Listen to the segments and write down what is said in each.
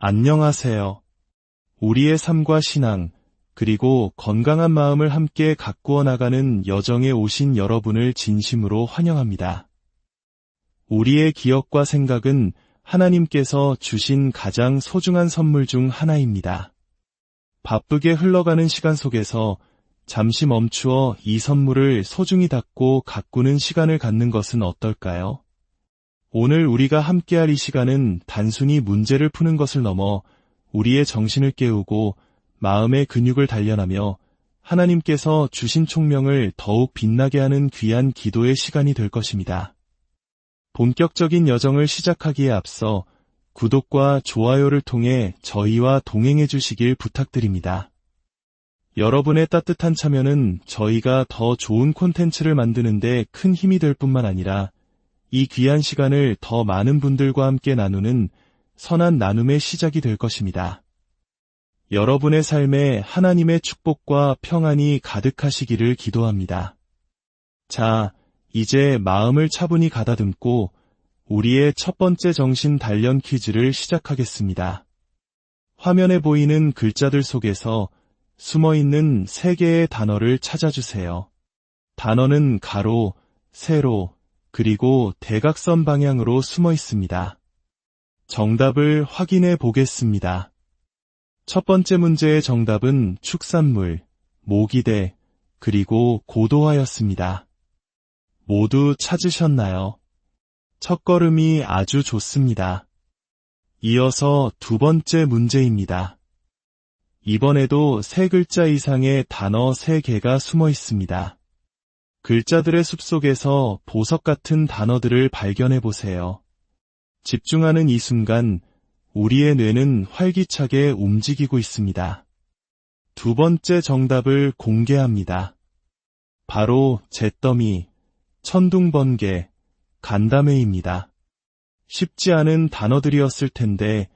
안녕하세요. 우리의 삶과 신앙, 그리고 건강한 마음을 함께 가꾸어 나가는 여정에 오신 여러분을 진심으로 환영합니다. 우리의 기억과 생각은 하나님께서 주신 가장 소중한 선물 중 하나입니다. 바쁘게 흘러가는 시간 속에서 잠시 멈추어 이 선물을 소중히 닫고 가꾸는 시간을 갖는 것은 어떨까요? 오늘 우리가 함께할 이 시간은 단순히 문제를 푸는 것을 넘어 우리의 정신을 깨우고 마음의 근육을 단련하며 하나님께서 주신 총명을 더욱 빛나게 하는 귀한 기도의 시간이 될 것입니다. 본격적인 여정을 시작하기에 앞서 구독과 좋아요를 통해 저희와 동행해 주시길 부탁드립니다. 여러분의 따뜻한 참여는 저희가 더 좋은 콘텐츠를 만드는 데 큰 힘이 될 뿐만 아니라 이 귀한 시간을 더 많은 분들과 함께 나누는 선한 나눔의 시작이 될 것입니다. 여러분의 삶에 하나님의 축복과 평안이 가득하시기를 기도합니다. 자, 이제 마음을 차분히 가다듬고 우리의 첫 번째 정신 단련 퀴즈를 시작하겠습니다. 화면에 보이는 글자들 속에서 숨어있는 3개의 단어를 찾아주세요. 단어는 가로, 세로, 그리고 대각선 방향으로 숨어 있습니다. 정답을 확인해 보겠습니다. 첫 번째 문제의 정답은 축산물, 모기대, 그리고 고도화였습니다. 모두 찾으셨나요? 첫걸음이 아주 좋습니다. 이어서 두 번째 문제입니다. 이번에도 3글자 이상의 단어 3개가 숨어 있습니다. 글자들의 숲속에서 보석 같은 단어들을 발견해 보세요. 집중하는 이 순간 우리의 뇌는 활기차게 움직이고 있습니다. 두 번째 정답을 공개합니다. 바로 잿더미, 천둥번개, 간담회입니다. 쉽지 않은 단어들이었을 텐데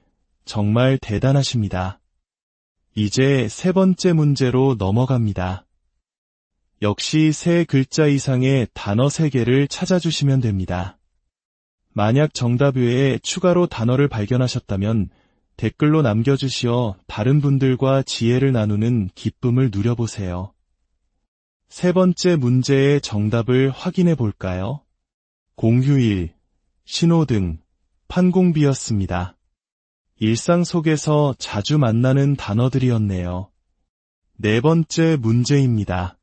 정말 대단하십니다. 이제 3번째 문제로 넘어갑니다. 역시 3글자 이상의 단어 3개를 찾아주시면 됩니다. 만약 정답 외에 추가로 단어를 발견하셨다면 댓글로 남겨주시어 다른 분들과 지혜를 나누는 기쁨을 누려보세요. 3번째 문제의 정답을 확인해 볼까요? 공휴일, 신호등, 판공비였습니다. 일상 속에서 자주 만나는 단어들이었네요. 4번째 문제입니다.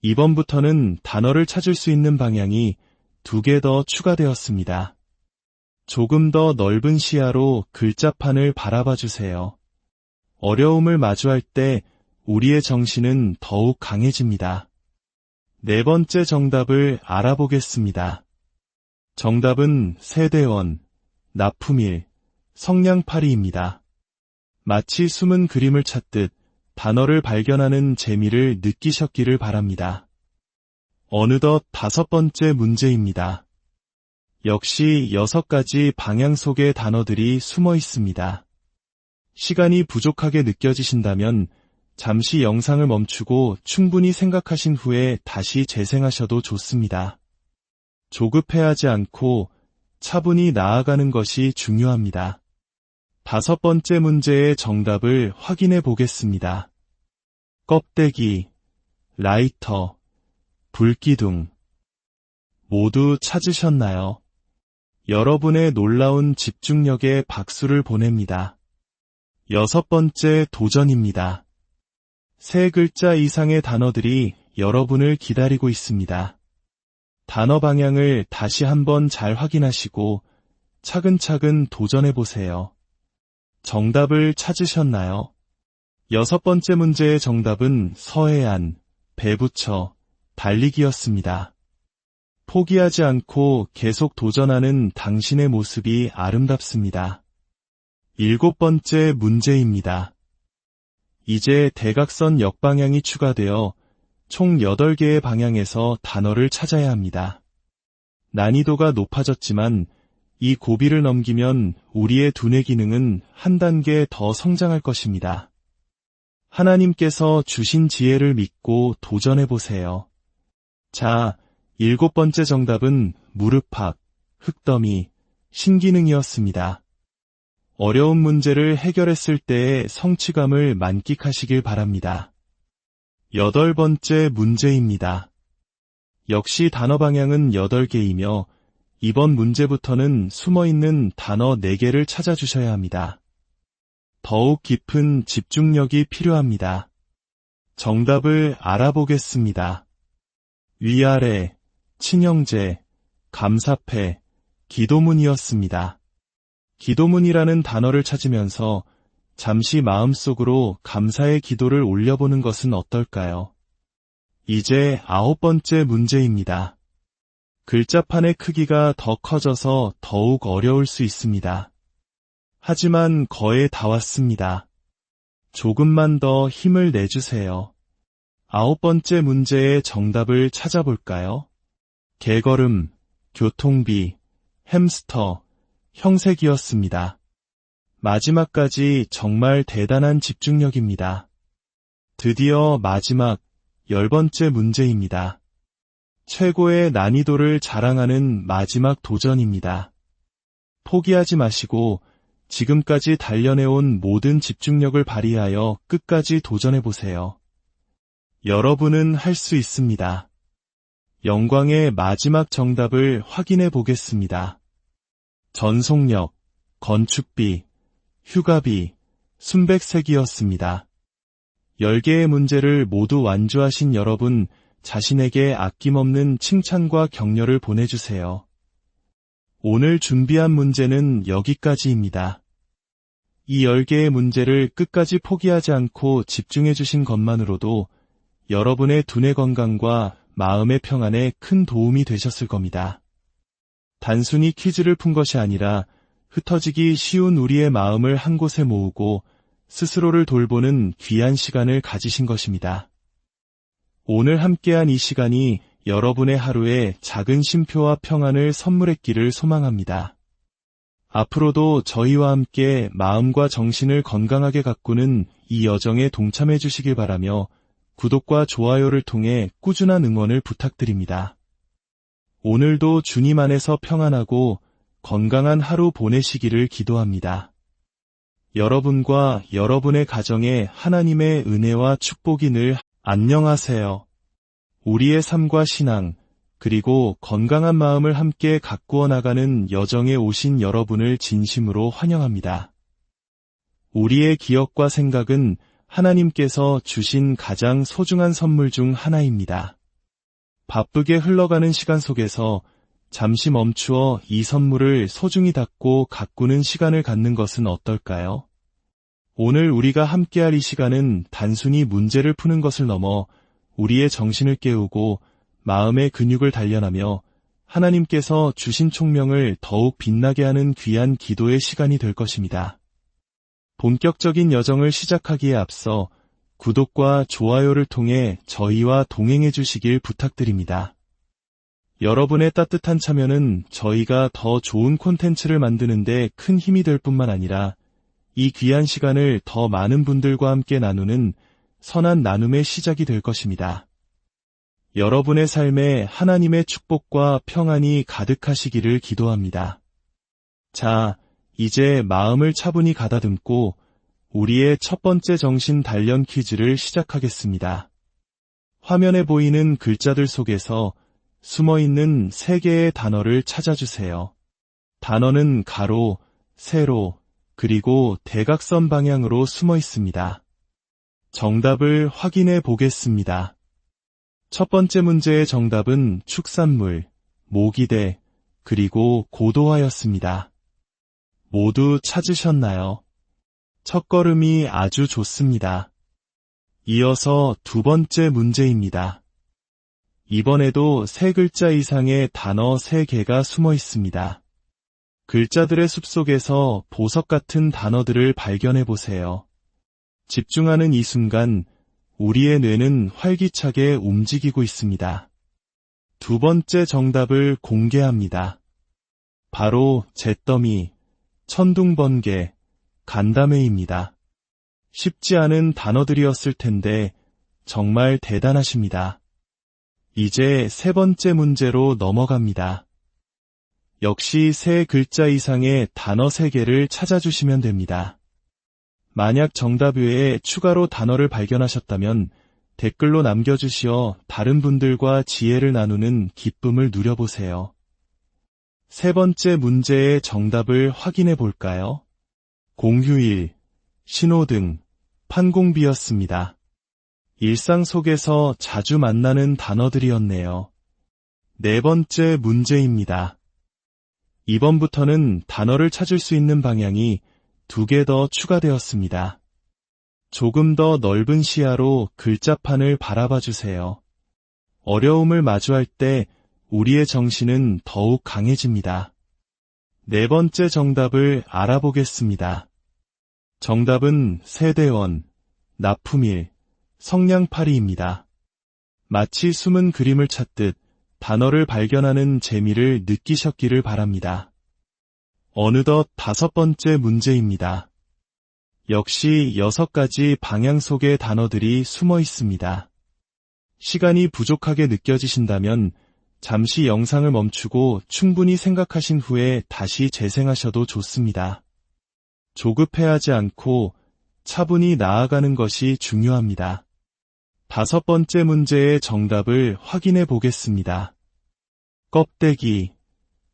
이번부터는 단어를 찾을 수 있는 방향이 2개 더 추가되었습니다. 조금 더 넓은 시야로 글자판을 바라봐 주세요. 어려움을 마주할 때 우리의 정신은 더욱 강해집니다. 4번째 정답을 알아보겠습니다. 정답은 세대원, 납품일, 성냥팔이입니다. 마치 숨은 그림을 찾듯 단어를 발견하는 재미를 느끼셨기를 바랍니다. 어느덧 5번째 문제입니다. 역시 6가지 방향 속의 단어들이 숨어 있습니다. 시간이 부족하게 느껴지신다면 잠시 영상을 멈추고 충분히 생각하신 후에 다시 재생하셔도 좋습니다. 조급해하지 않고 차분히 나아가는 것이 중요합니다. 5번째 문제의 정답을 확인해 보겠습니다. 껍데기, 라이터, 불기둥. 모두 찾으셨나요? 여러분의 놀라운 집중력에 박수를 보냅니다. 6번째 도전입니다. 3글자 이상의 단어들이 여러분을 기다리고 있습니다. 단어 방향을 다시 한번 잘 확인하시고 차근차근 도전해 보세요. 정답을 찾으셨나요? 6번째 문제의 정답은 서해안, 배부처, 달리기였습니다. 포기하지 않고 계속 도전하는 당신의 모습이 아름답습니다. 7번째 문제입니다. 이제 대각선 역방향이 추가되어 총 8개의 방향에서 단어를 찾아야 합니다. 난이도가 높아졌지만 이 고비를 넘기면 우리의 두뇌 기능은 한 단계 더 성장할 것입니다. 하나님께서 주신 지혜를 믿고 도전해보세요. 자, 7번째 정답은 무릎팍, 흙더미, 신기능이었습니다. 어려운 문제를 해결했을 때의 성취감을 만끽하시길 바랍니다. 8번째 문제입니다. 역시 단어 방향은 8개이며 이번 문제부터는 숨어있는 단어 4개를 찾아주셔야 합니다. 더욱 깊은 집중력이 필요합니다. 정답을 알아보겠습니다. 위아래, 친형제, 감사패, 기도문이었습니다. 기도문이라는 단어를 찾으면서 잠시 마음속으로 감사의 기도를 올려보는 것은 어떨까요? 이제 9번째 문제입니다. 글자판의 크기가 더 커져서 더욱 어려울 수 있습니다. 하지만 거의 다 왔습니다. 조금만 더 힘을 내주세요. 9번째 문제의 정답을 찾아볼까요? 개걸음, 교통비, 햄스터, 형색이었습니다. 마지막까지 정말 대단한 집중력입니다. 드디어 마지막 10번째 문제입니다. 최고의 난이도를 자랑하는 마지막 도전입니다. 포기하지 마시고 지금까지 단련해온 모든 집중력을 발휘하여 끝까지 도전해보세요. 여러분은 할 수 있습니다. 영광의 마지막 정답을 확인해 보겠습니다. 전속력, 건축비, 휴가비, 순백색이었습니다. 10개의 문제를 모두 완주하신 여러분 자신에게 아낌없는 칭찬과 격려를 보내주세요. 오늘 준비한 문제는 여기까지입니다. 이 10개의 문제를 끝까지 포기하지 않고 집중해 주신 것만으로도 여러분의 두뇌 건강과 마음의 평안에 큰 도움이 되셨을 겁니다. 단순히 퀴즈를 푼 것이 아니라 흩어지기 쉬운 우리의 마음을 한 곳에 모으고 스스로를 돌보는 귀한 시간을 가지신 것입니다. 오늘 함께한 이 시간이 여러분의 하루에 작은 쉼표와 평안을 선물했기를 소망합니다. 앞으로도 저희와 함께 마음과 정신을 건강하게 가꾸는 이 여정에 동참해 주시길 바라며 구독과 좋아요를 통해 꾸준한 응원을 부탁드립니다. 오늘도 주님 안에서 평안하고 건강한 하루 보내시기를 기도합니다. 여러분과 여러분의 가정에 하나님의 은혜와 축복이 늘 안녕하세요. 우리의 삶과 신앙, 그리고 건강한 마음을 함께 가꾸어 나가는 여정에 오신 여러분을 진심으로 환영합니다. 우리의 기억과 생각은 하나님께서 주신 가장 소중한 선물 중 하나입니다. 바쁘게 흘러가는 시간 속에서 잠시 멈추어 이 선물을 소중히 닫고 가꾸는 시간을 갖는 것은 어떨까요? 오늘 우리가 함께할 이 시간은 단순히 문제를 푸는 것을 넘어 우리의 정신을 깨우고 마음의 근육을 단련하며 하나님께서 주신 총명을 더욱 빛나게 하는 귀한 기도의 시간이 될 것입니다. 본격적인 여정을 시작하기에 앞서 구독과 좋아요를 통해 저희와 동행해 주시길 부탁드립니다. 여러분의 따뜻한 참여는 저희가 더 좋은 콘텐츠를 만드는 데 큰 힘이 될 뿐만 아니라 이 귀한 시간을 더 많은 분들과 함께 나누는 선한 나눔의 시작이 될 것입니다. 여러분의 삶에 하나님의 축복과 평안이 가득하시기를 기도합니다. 자, 이제 마음을 차분히 가다듬고 우리의 첫 번째 정신 단련 퀴즈를 시작하겠습니다. 화면에 보이는 글자들 속에서 숨어있는 3개의 단어를 찾아주세요. 단어는 가로, 세로, 그리고 대각선 방향으로 숨어 있습니다. 정답을 확인해 보겠습니다. 첫 번째 문제의 정답은 축산물, 모기대, 그리고 고도화였습니다. 모두 찾으셨나요? 첫걸음이 아주 좋습니다. 이어서 두 번째 문제입니다. 이번에도 3글자 이상의 단어 3개가 숨어 있습니다. 글자들의 숲속에서 보석 같은 단어들을 발견해 보세요. 집중하는 이 순간 우리의 뇌는 활기차게 움직이고 있습니다. 두 번째 정답을 공개합니다. 바로 잿더미, 천둥번개, 간담회입니다. 쉽지 않은 단어들이었을 텐데 정말 대단하십니다. 이제 세 번째 문제로 넘어갑니다. 역시 세 글자 이상의 단어 3개를 찾아주시면 됩니다. 만약 정답 외에 추가로 단어를 발견하셨다면 댓글로 남겨주시어 다른 분들과 지혜를 나누는 기쁨을 누려보세요. 세 번째 문제의 정답을 확인해 볼까요? 공휴일, 신호등, 판공비였습니다. 일상 속에서 자주 만나는 단어들이었네요. 네 번째 문제입니다. 이번부터는 단어를 찾을 수 있는 방향이 2개 더 추가되었습니다. 조금 더 넓은 시야로 글자판을 바라봐 주세요. 어려움을 마주할 때 우리의 정신은 더욱 강해집니다. 네 번째 정답을 알아보겠습니다. 정답은 세대원, 납품일, 성냥팔이입니다. 마치 숨은 그림을 찾듯 단어를 발견하는 재미를 느끼셨기를 바랍니다. 어느덧 5번째 문제입니다. 역시 6가지 방향 속의 단어들이 숨어 있습니다. 시간이 부족하게 느껴지신다면 잠시 영상을 멈추고 충분히 생각하신 후에 다시 재생하셔도 좋습니다. 조급해하지 않고 차분히 나아가는 것이 중요합니다. 5번째 문제의 정답을 확인해 보겠습니다. 껍데기,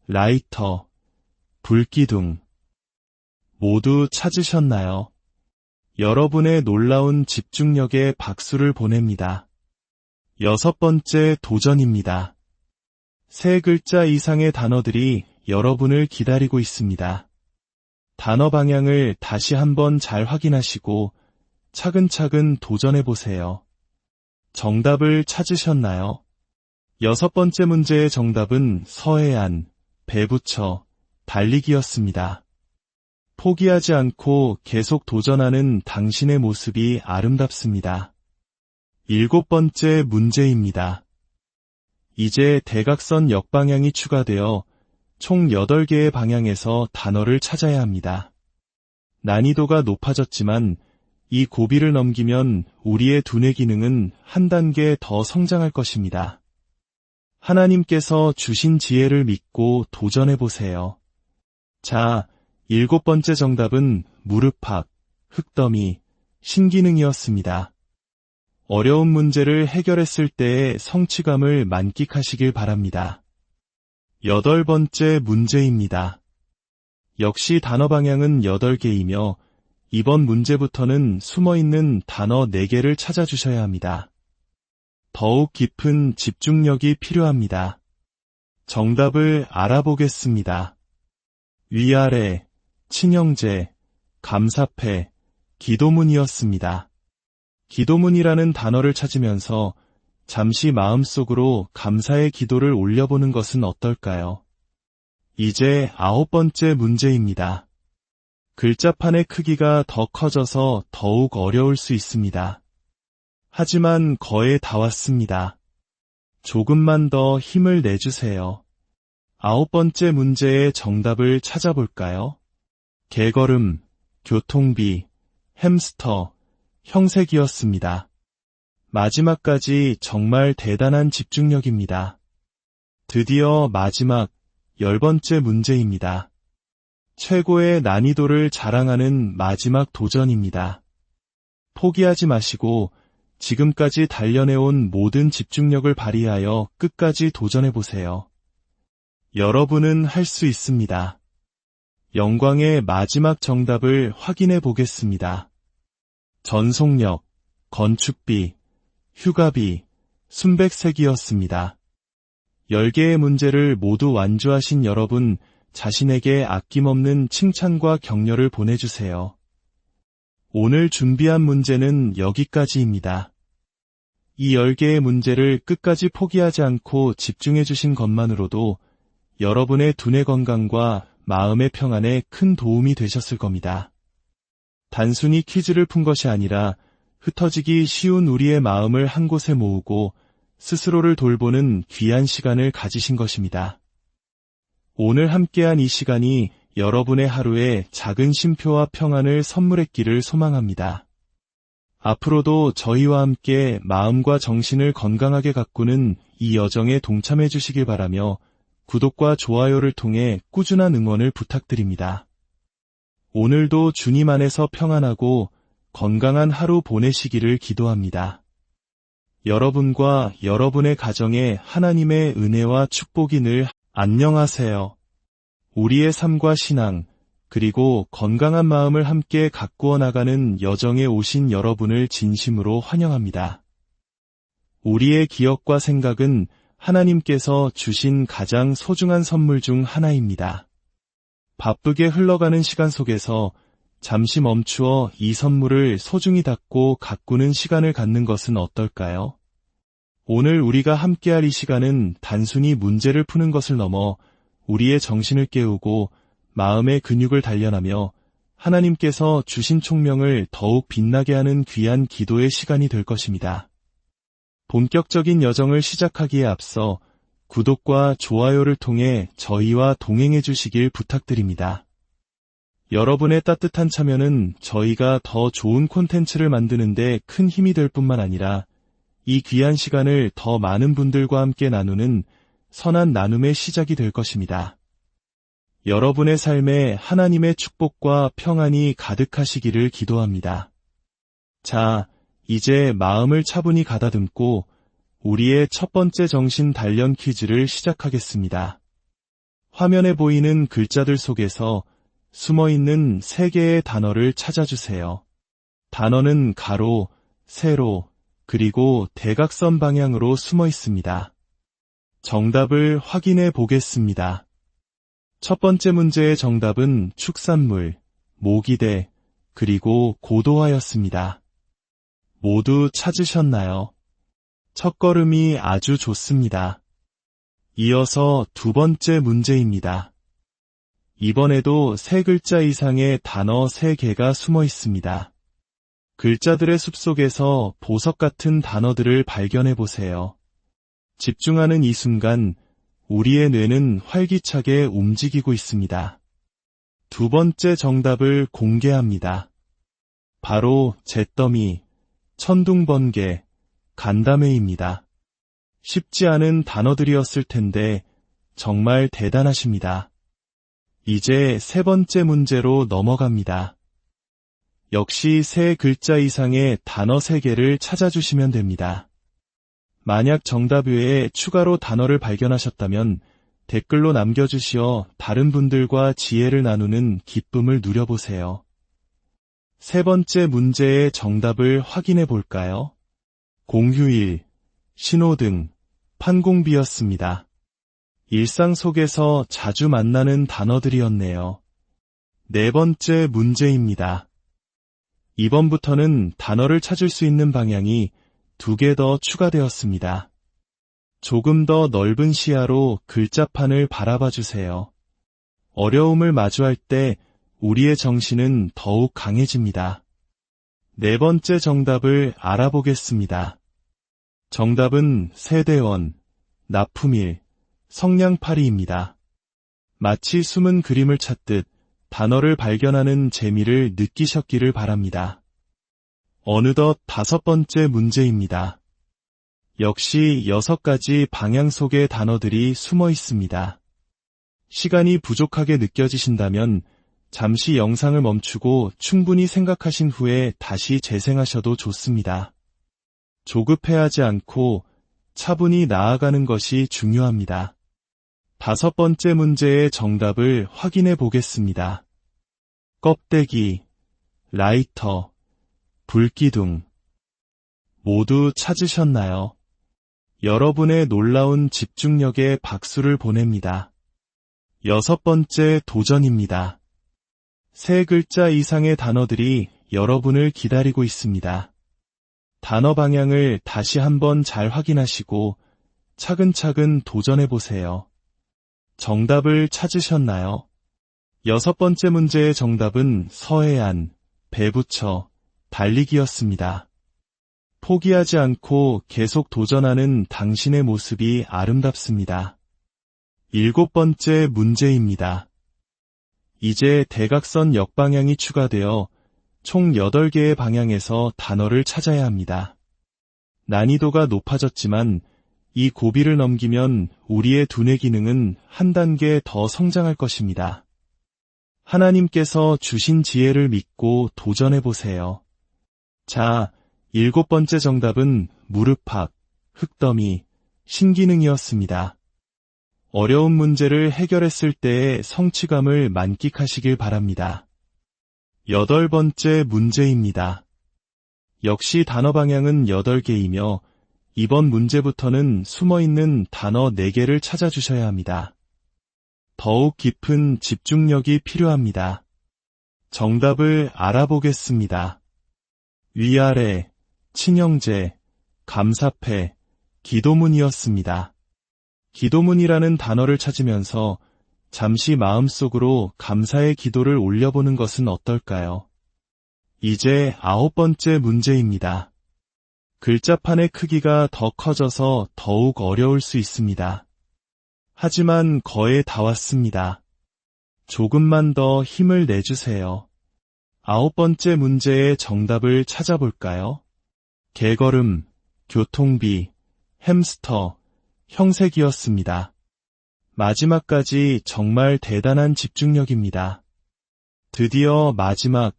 라이터, 불기둥. 모두 찾으셨나요? 여러분의 놀라운 집중력에 박수를 보냅니다. 6번째 도전입니다. 3글자 이상의 단어들이 여러분을 기다리고 있습니다. 단어 방향을 다시 한번 잘 확인하시고 차근차근 도전해 보세요. 정답을 찾으셨나요? 6번째 문제의 정답은 서해안, 배부처, 달리기였습니다. 포기하지 않고 계속 도전하는 당신의 모습이 아름답습니다. 7번째 문제입니다. 이제 대각선 역방향이 추가되어 총 8개의 방향에서 단어를 찾아야 합니다. 난이도가 높아졌지만 이 고비를 넘기면 우리의 두뇌 기능은 한 단계 더 성장할 것입니다. 하나님께서 주신 지혜를 믿고 도전해보세요. 자, 7번째 정답은 무릎팍, 흙더미, 신기능이었습니다. 어려운 문제를 해결했을 때의 성취감을 만끽하시길 바랍니다. 8번째 문제입니다. 역시 단어 방향은 8개이며 이번 문제부터는 숨어있는 단어 4개를 찾아주셔야 합니다. 더욱 깊은 집중력이 필요합니다. 정답을 알아보겠습니다. 위아래, 친형제, 감사패, 기도문이었습니다. 기도문이라는 단어를 찾으면서 잠시 마음속으로 감사의 기도를 올려보는 것은 어떨까요? 이제 9번째 문제입니다. 글자판의 크기가 더 커져서 더욱 어려울 수 있습니다. 하지만 거의 다 왔습니다. 조금만 더 힘을 내주세요. 9번째 문제의 정답을 찾아볼까요? 개걸음, 교통비, 햄스터, 형색이었습니다. 마지막까지 정말 대단한 집중력입니다. 드디어 마지막 10번째 문제입니다. 최고의 난이도를 자랑하는 마지막 도전입니다. 포기하지 마시고 지금까지 단련해온 모든 집중력을 발휘하여 끝까지 도전해보세요. 여러분은 할 수 있습니다. 영광의 마지막 정답을 확인해 보겠습니다. 전속력, 건축비, 휴가비, 순백색이었습니다. 10개의 문제를 모두 완주하신 여러분 자신에게 아낌없는 칭찬과 격려를 보내주세요. 오늘 준비한 문제는 여기까지입니다. 이 10개의 문제를 끝까지 포기하지 않고 집중해 주신 것만으로도 여러분의 두뇌 건강과 마음의 평안에 큰 도움이 되셨을 겁니다. 단순히 퀴즈를 푼 것이 아니라 흩어지기 쉬운 우리의 마음을 한 곳에 모으고 스스로를 돌보는 귀한 시간을 가지신 것입니다. 오늘 함께한 이 시간이 여러분의 하루에 작은 쉼표와 평안을 선물했기를 소망합니다. 앞으로도 저희와 함께 마음과 정신을 건강하게 가꾸는 이 여정에 동참해 주시길 바라며 구독과 좋아요를 통해 꾸준한 응원을 부탁드립니다. 오늘도 주님 안에서 평안하고 건강한 하루 보내시기를 기도합니다. 여러분과 여러분의 가정에 하나님의 은혜와 축복이 늘 안녕하세요. 우리의 삶과 신앙, 그리고 건강한 마음을 함께 가꾸어 나가는 여정에 오신 여러분을 진심으로 환영합니다. 우리의 기억과 생각은 하나님께서 주신 가장 소중한 선물 중 하나입니다. 바쁘게 흘러가는 시간 속에서 잠시 멈추어 이 선물을 소중히 닫고 가꾸는 시간을 갖는 것은 어떨까요? 오늘 우리가 함께할 이 시간은 단순히 문제를 푸는 것을 넘어 우리의 정신을 깨우고 마음의 근육을 단련하며 하나님께서 주신 총명을 더욱 빛나게 하는 귀한 기도의 시간이 될 것입니다. 본격적인 여정을 시작하기에 앞서 구독과 좋아요를 통해 저희와 동행해 주시길 부탁드립니다. 여러분의 따뜻한 참여는 저희가 더 좋은 콘텐츠를 만드는 데 큰 힘이 될 뿐만 아니라 이 귀한 시간을 더 많은 분들과 함께 나누는 선한 나눔의 시작이 될 것입니다. 여러분의 삶에 하나님의 축복과 평안이 가득하시기를 기도합니다. 자, 이제 마음을 차분히 가다듬고 우리의 첫 번째 정신 단련 퀴즈를 시작하겠습니다. 화면에 보이는 글자들 속에서 숨어있는 3개의 단어를 찾아주세요. 단어는 가로, 세로, 그리고 대각선 방향으로 숨어 있습니다. 정답을 확인해 보겠습니다. 첫 번째 문제의 정답은 축산물, 모기대, 그리고 고도화였습니다. 모두 찾으셨나요? 첫걸음이 아주 좋습니다. 이어서 두 번째 문제입니다. 이번에도 3글자 이상의 단어 3개가 숨어 있습니다. 글자들의 숲속에서 보석 같은 단어들을 발견해 보세요. 집중하는 이 순간 우리의 뇌는 활기차게 움직이고 있습니다. 두 번째 정답을 공개합니다. 바로 잿더미, 천둥번개, 간담회입니다. 쉽지 않은 단어들이었을 텐데 정말 대단하십니다. 이제 세 번째 문제로 넘어갑니다. 역시 3글자 이상의 단어 3개를 찾아주시면 됩니다. 만약 정답 외에 추가로 단어를 발견하셨다면 댓글로 남겨주시어 다른 분들과 지혜를 나누는 기쁨을 누려보세요. 세 번째 문제의 정답을 확인해 볼까요? 공휴일, 신호등, 판공비였습니다. 일상 속에서 자주 만나는 단어들이었네요. 네 번째 문제입니다. 이번부터는 단어를 찾을 수 있는 방향이 2개 더 추가되었습니다. 조금 더 넓은 시야로 글자판을 바라봐 주세요. 어려움을 마주할 때 우리의 정신은 더욱 강해집니다. 네 번째 정답을 알아보겠습니다. 정답은 세대원, 납품일, 성냥팔이입니다. 마치 숨은 그림을 찾듯 단어를 발견하는 재미를 느끼셨기를 바랍니다. 어느덧 5번째 문제입니다. 역시 6가지 방향 속의 단어들이 숨어 있습니다. 시간이 부족하게 느껴지신다면 잠시 영상을 멈추고 충분히 생각하신 후에 다시 재생하셔도 좋습니다. 조급해하지 않고 차분히 나아가는 것이 중요합니다. 5번째 문제의 정답을 확인해 보겠습니다. 껍데기, 라이터, 불기둥. 모두 찾으셨나요? 여러분의 놀라운 집중력에 박수를 보냅니다. 6번째 도전입니다. 3글자 이상의 단어들이 여러분을 기다리고 있습니다. 단어 방향을 다시 한번 잘 확인하시고 차근차근 도전해보세요. 정답을 찾으셨나요? 6번째 문제의 정답은 서해안, 배부처, 달리기였습니다. 포기하지 않고 계속 도전하는 당신의 모습이 아름답습니다. 7번째 문제입니다. 이제 대각선 역방향이 추가되어 총 8개의 방향에서 단어를 찾아야 합니다. 난이도가 높아졌지만 이 고비를 넘기면 우리의 두뇌 기능은 한 단계 더 성장할 것입니다. 하나님께서 주신 지혜를 믿고 도전해보세요. 자, 7번째 정답은 무릎팍, 흙더미, 신기능이었습니다. 어려운 문제를 해결했을 때의 성취감을 만끽하시길 바랍니다. 8번째 문제입니다. 역시 단어 방향은 8개이며 이번 문제부터는 숨어있는 단어 4개를 찾아주셔야 합니다. 더욱 깊은 집중력이 필요합니다. 정답을 알아보겠습니다. 위아래, 친형제, 감사패, 기도문이었습니다. 기도문이라는 단어를 찾으면서 잠시 마음속으로 감사의 기도를 올려보는 것은 어떨까요? 이제 9번째 문제입니다. 글자판의 크기가 더 커져서 더욱 어려울 수 있습니다. 하지만 거의 다 왔습니다. 조금만 더 힘을 내주세요. 9번째 문제의 정답을 찾아볼까요? 개걸음, 교통비, 햄스터, 형색이었습니다. 마지막까지 정말 대단한 집중력입니다. 드디어 마지막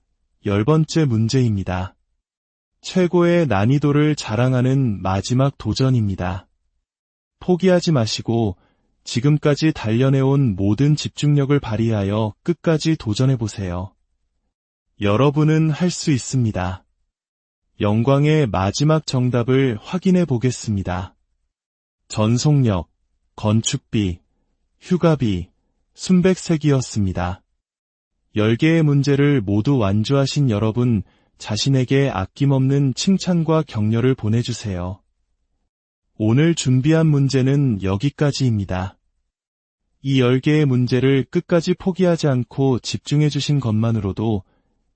10번째 문제입니다. 최고의 난이도를 자랑하는 마지막 도전입니다. 포기하지 마시고 지금까지 단련해온 모든 집중력을 발휘하여 끝까지 도전해보세요. 여러분은 할 수 있습니다. 영광의 마지막 정답을 확인해 보겠습니다. 전속력, 건축비, 휴가비, 순백색이었습니다. 10개의 문제를 모두 완주하신 여러분 자신에게 아낌없는 칭찬과 격려를 보내주세요. 오늘 준비한 문제는 여기까지입니다. 이 10개의 문제를 끝까지 포기하지 않고 집중해 주신 것만으로도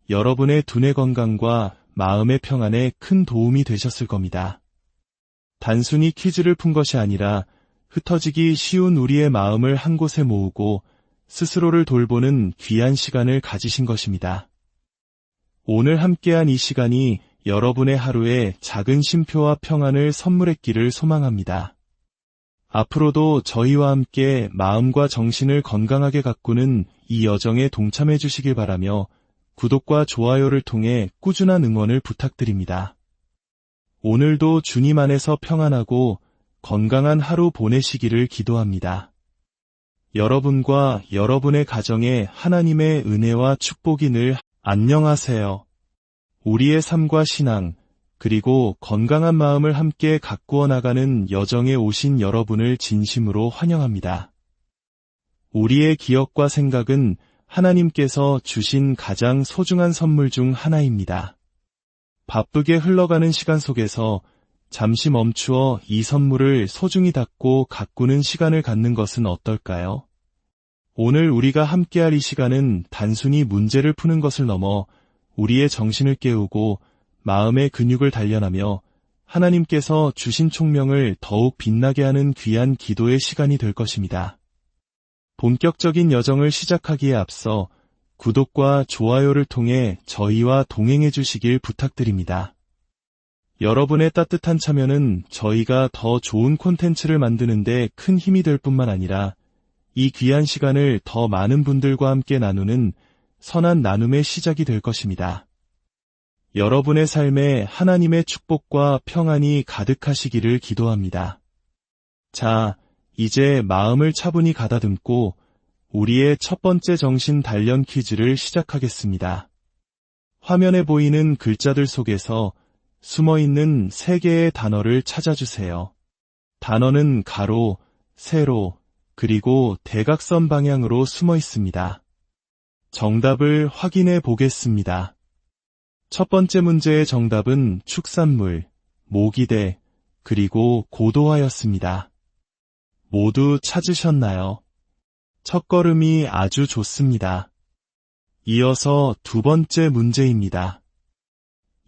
여러분의 두뇌 건강과 마음의 평안에 큰 도움이 되셨을 겁니다. 단순히 퀴즈를 푼 것이 아니라 흩어지기 쉬운 우리의 마음을 한 곳에 모으고 스스로를 돌보는 귀한 시간을 가지신 것입니다. 오늘 함께한 이 시간이 여러분의 하루에 작은 쉼표와 평안을 선물했기를 소망합니다. 앞으로도 저희와 함께 마음과 정신을 건강하게 가꾸는 이 여정에 동참해 주시길 바라며 구독과 좋아요를 통해 꾸준한 응원을 부탁드립니다. 오늘도 주님 안에서 평안하고 건강한 하루 보내시기를 기도합니다. 여러분과 여러분의 가정에 하나님의 은혜와 축복이 늘 안녕하세요. 우리의 삶과 신앙, 그리고 건강한 마음을 함께 가꾸어 나가는 여정에 오신 여러분을 진심으로 환영합니다. 우리의 기억과 생각은 하나님께서 주신 가장 소중한 선물 중 하나입니다. 바쁘게 흘러가는 시간 속에서 잠시 멈추어 이 선물을 소중히 닫고 가꾸는 시간을 갖는 것은 어떨까요? 오늘 우리가 함께할 이 시간은 단순히 문제를 푸는 것을 넘어 우리의 정신을 깨우고 마음의 근육을 단련하며 하나님께서 주신 총명을 더욱 빛나게 하는 귀한 기도의 시간이 될 것입니다. 본격적인 여정을 시작하기에 앞서 구독과 좋아요를 통해 저희와 동행해 주시길 부탁드립니다. 여러분의 따뜻한 참여는 저희가 더 좋은 콘텐츠를 만드는 데 큰 힘이 될 뿐만 아니라 이 귀한 시간을 더 많은 분들과 함께 나누는 선한 나눔의 시작이 될 것입니다. 여러분의 삶에 하나님의 축복과 평안이 가득하시기를 기도합니다. 자, 이제 마음을 차분히 가다듬고 우리의 첫 번째 정신 단련 퀴즈를 시작하겠습니다. 화면에 보이는 글자들 속에서 숨어있는 3개의 단어를 찾아주세요. 단어는 가로, 세로, 그리고 대각선 방향으로 숨어 있습니다. 정답을 확인해 보겠습니다. 첫 번째 문제의 정답은 축산물, 모기대, 그리고 고도화였습니다. 모두 찾으셨나요? 첫걸음이 아주 좋습니다. 이어서 두 번째 문제입니다.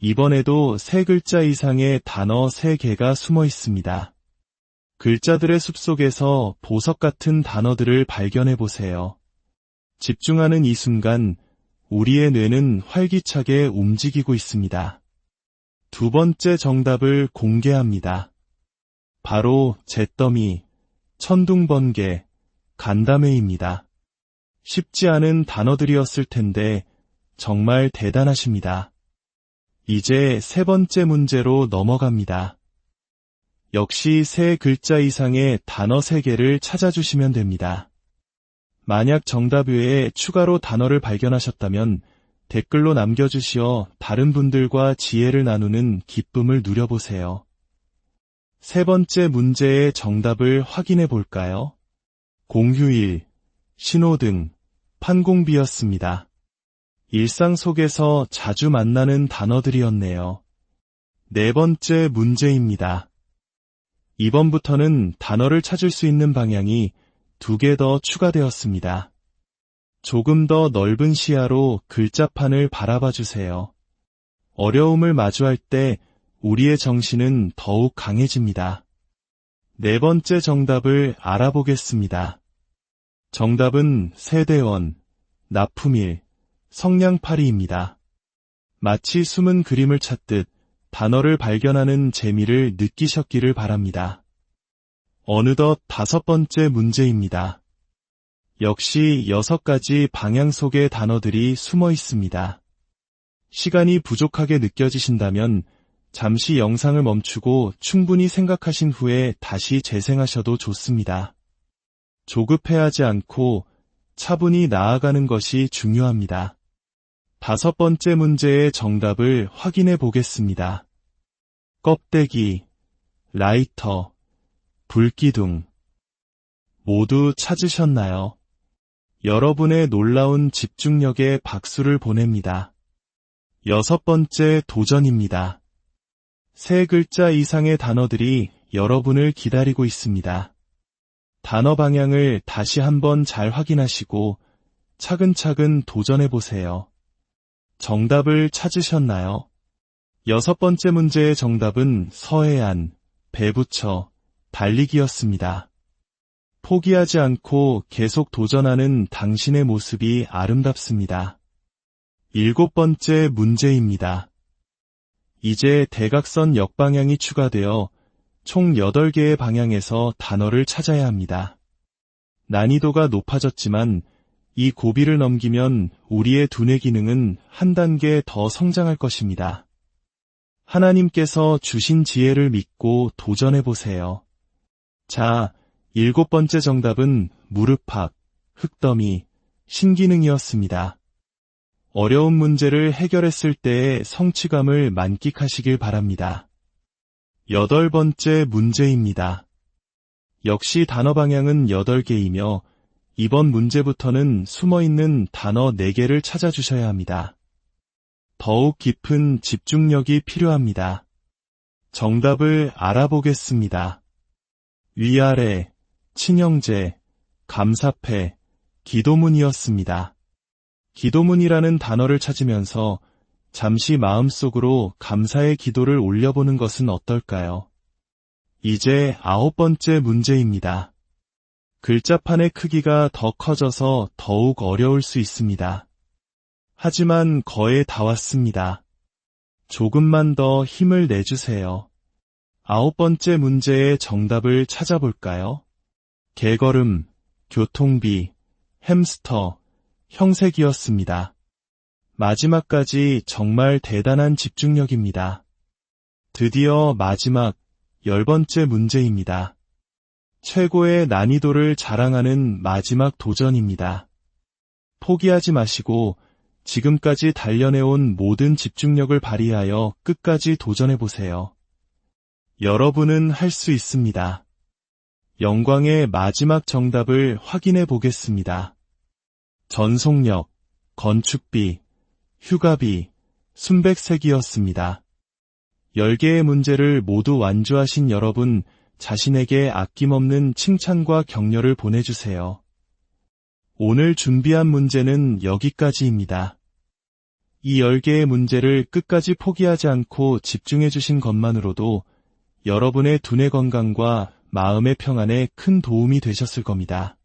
이번에도 3글자 이상의 단어 3개가 숨어 있습니다. 글자들의 숲속에서 보석 같은 단어들을 발견해 보세요. 집중하는 이 순간 우리의 뇌는 활기차게 움직이고 있습니다. 두 번째 정답을 공개합니다. 바로 잿더미, 천둥번개, 간담회입니다. 쉽지 않은 단어들이었을 텐데 정말 대단하십니다. 이제 세 번째 문제로 넘어갑니다. 역시 세 글자 이상의 단어 3개를 찾아주시면 됩니다. 만약 정답 외에 추가로 단어를 발견하셨다면 댓글로 남겨주시어 다른 분들과 지혜를 나누는 기쁨을 누려보세요. 세 번째 문제의 정답을 확인해 볼까요? 공휴일, 신호등, 판공비였습니다. 일상 속에서 자주 만나는 단어들이었네요. 네 번째 문제입니다. 이번부터는 단어를 찾을 수 있는 방향이 2개 더 추가되었습니다. 조금 더 넓은 시야로 글자판을 바라봐 주세요. 어려움을 마주할 때 우리의 정신은 더욱 강해집니다. 네 번째 정답을 알아보겠습니다. 정답은 세대원, 납품일, 성냥팔이입니다. 마치 숨은 그림을 찾듯 단어를 발견하는 재미를 느끼셨기를 바랍니다. 어느덧 5번째 문제입니다. 역시 6가지 방향 속의 단어들이 숨어 있습니다. 시간이 부족하게 느껴지신다면 잠시 영상을 멈추고 충분히 생각하신 후에 다시 재생하셔도 좋습니다. 조급해하지 않고 차분히 나아가는 것이 중요합니다. 5번째 문제의 정답을 확인해 보겠습니다. 껍데기, 라이터, 불기둥. 모두 찾으셨나요? 여러분의 놀라운 집중력에 박수를 보냅니다. 6번째 도전입니다. 3글자 이상의 단어들이 여러분을 기다리고 있습니다. 단어 방향을 다시 한번 잘 확인하시고 차근차근 도전해보세요. 정답을 찾으셨나요? 6번째 문제의 정답은 서해안, 배부처, 달리기였습니다. 포기하지 않고 계속 도전하는 당신의 모습이 아름답습니다. 7번째 문제입니다. 이제 대각선 역방향이 추가되어 총 8개의 방향에서 단어를 찾아야 합니다. 난이도가 높아졌지만 이 고비를 넘기면 우리의 두뇌 기능은 한 단계 더 성장할 것입니다. 하나님께서 주신 지혜를 믿고 도전해보세요. 자, 7번째 정답은 무릎팍, 흙더미, 신기능이었습니다. 어려운 문제를 해결했을 때의 성취감을 만끽하시길 바랍니다. 8번째 문제입니다. 역시 단어 방향은 8개이며 이번 문제부터는 숨어있는 단어 4개를 찾아주셔야 합니다. 더욱 깊은 집중력이 필요합니다. 정답을 알아보겠습니다. 위아래, 친형제, 감사패, 기도문이었습니다. 기도문이라는 단어를 찾으면서 잠시 마음속으로 감사의 기도를 올려보는 것은 어떨까요? 이제 9번째 문제입니다. 글자판의 크기가 더 커져서 더욱 어려울 수 있습니다. 하지만 거의 다 왔습니다. 조금만 더 힘을 내주세요. 9번째 문제의 정답을 찾아볼까요? 개걸음, 교통비, 햄스터, 형색이었습니다. 마지막까지 정말 대단한 집중력입니다. 드디어 마지막 10번째 문제입니다. 최고의 난이도를 자랑하는 마지막 도전입니다. 포기하지 마시고 지금까지 단련해온 모든 집중력을 발휘하여 끝까지 도전해보세요. 여러분은 할 수 있습니다. 영광의 마지막 정답을 확인해 보겠습니다. 전속력, 건축비, 휴가비, 순백색이었습니다. 10개의 문제를 모두 완주하신 여러분 자신에게 아낌없는 칭찬과 격려를 보내주세요. 오늘 준비한 문제는 여기까지입니다. 이 10개의 문제를 끝까지 포기하지 않고 집중해 주신 것만으로도 여러분의 두뇌 건강과 마음의 평안에 큰 도움이 되셨을 겁니다.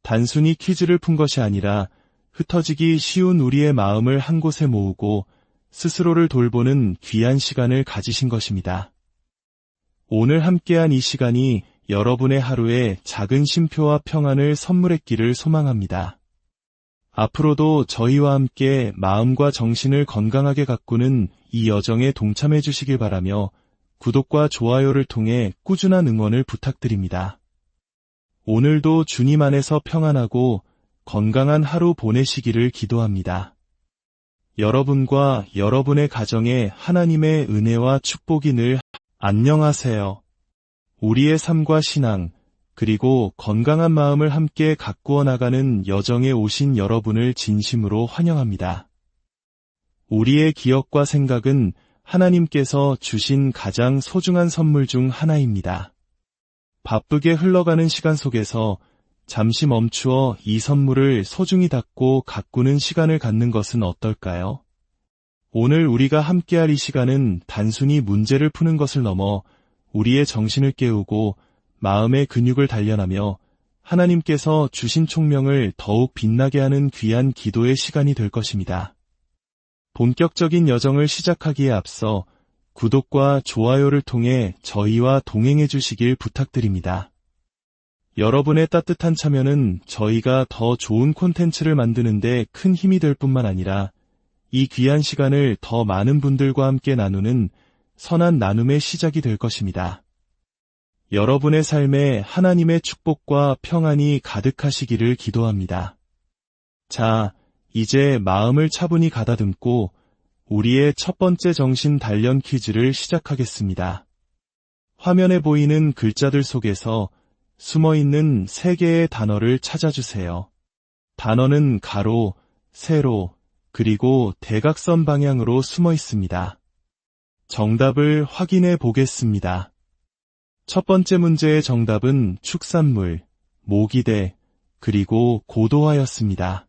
단순히 퀴즈를 푼 것이 아니라 흩어지기 쉬운 우리의 마음을 한 곳에 모으고 스스로를 돌보는 귀한 시간을 가지신 것입니다. 오늘 함께한 이 시간이 여러분의 하루에 작은 쉼표와 평안을 선물했기를 소망합니다. 앞으로도 저희와 함께 마음과 정신을 건강하게 가꾸는 이 여정에 동참해 주시길 바라며 구독과 좋아요를 통해 꾸준한 응원을 부탁드립니다. 오늘도 주님 안에서 평안하고 건강한 하루 보내시기를 기도합니다. 여러분과 여러분의 가정에 하나님의 은혜와 축복이 늘 안녕하세요. 우리의 삶과 신앙, 그리고 건강한 마음을 함께 가꾸어 나가는 여정에 오신 여러분을 진심으로 환영합니다. 우리의 기억과 생각은 하나님께서 주신 가장 소중한 선물 중 하나입니다. 바쁘게 흘러가는 시간 속에서 잠시 멈추어 이 선물을 소중히 닫고 가꾸는 시간을 갖는 것은 어떨까요? 오늘 우리가 함께할 이 시간은 단순히 문제를 푸는 것을 넘어 우리의 정신을 깨우고 마음의 근육을 단련하며 하나님께서 주신 총명을 더욱 빛나게 하는 귀한 기도의 시간이 될 것입니다. 본격적인 여정을 시작하기에 앞서 구독과 좋아요를 통해 저희와 동행해 주시길 부탁드립니다. 여러분의 따뜻한 참여는 저희가 더 좋은 콘텐츠를 만드는 데 큰 힘이 될 뿐만 아니라 이 귀한 시간을 더 많은 분들과 함께 나누는 선한 나눔의 시작이 될 것입니다. 여러분의 삶에 하나님의 축복과 평안이 가득하시기를 기도합니다. 자, 이제 마음을 차분히 가다듬고 우리의 첫 번째 정신 단련 퀴즈를 시작하겠습니다. 화면에 보이는 글자들 속에서 숨어있는 3개의 단어를 찾아주세요. 단어는 가로, 세로, 그리고 대각선 방향으로 숨어 있습니다. 정답을 확인해 보겠습니다. 첫 번째 문제의 정답은 축산물, 모기대, 그리고 고도화였습니다.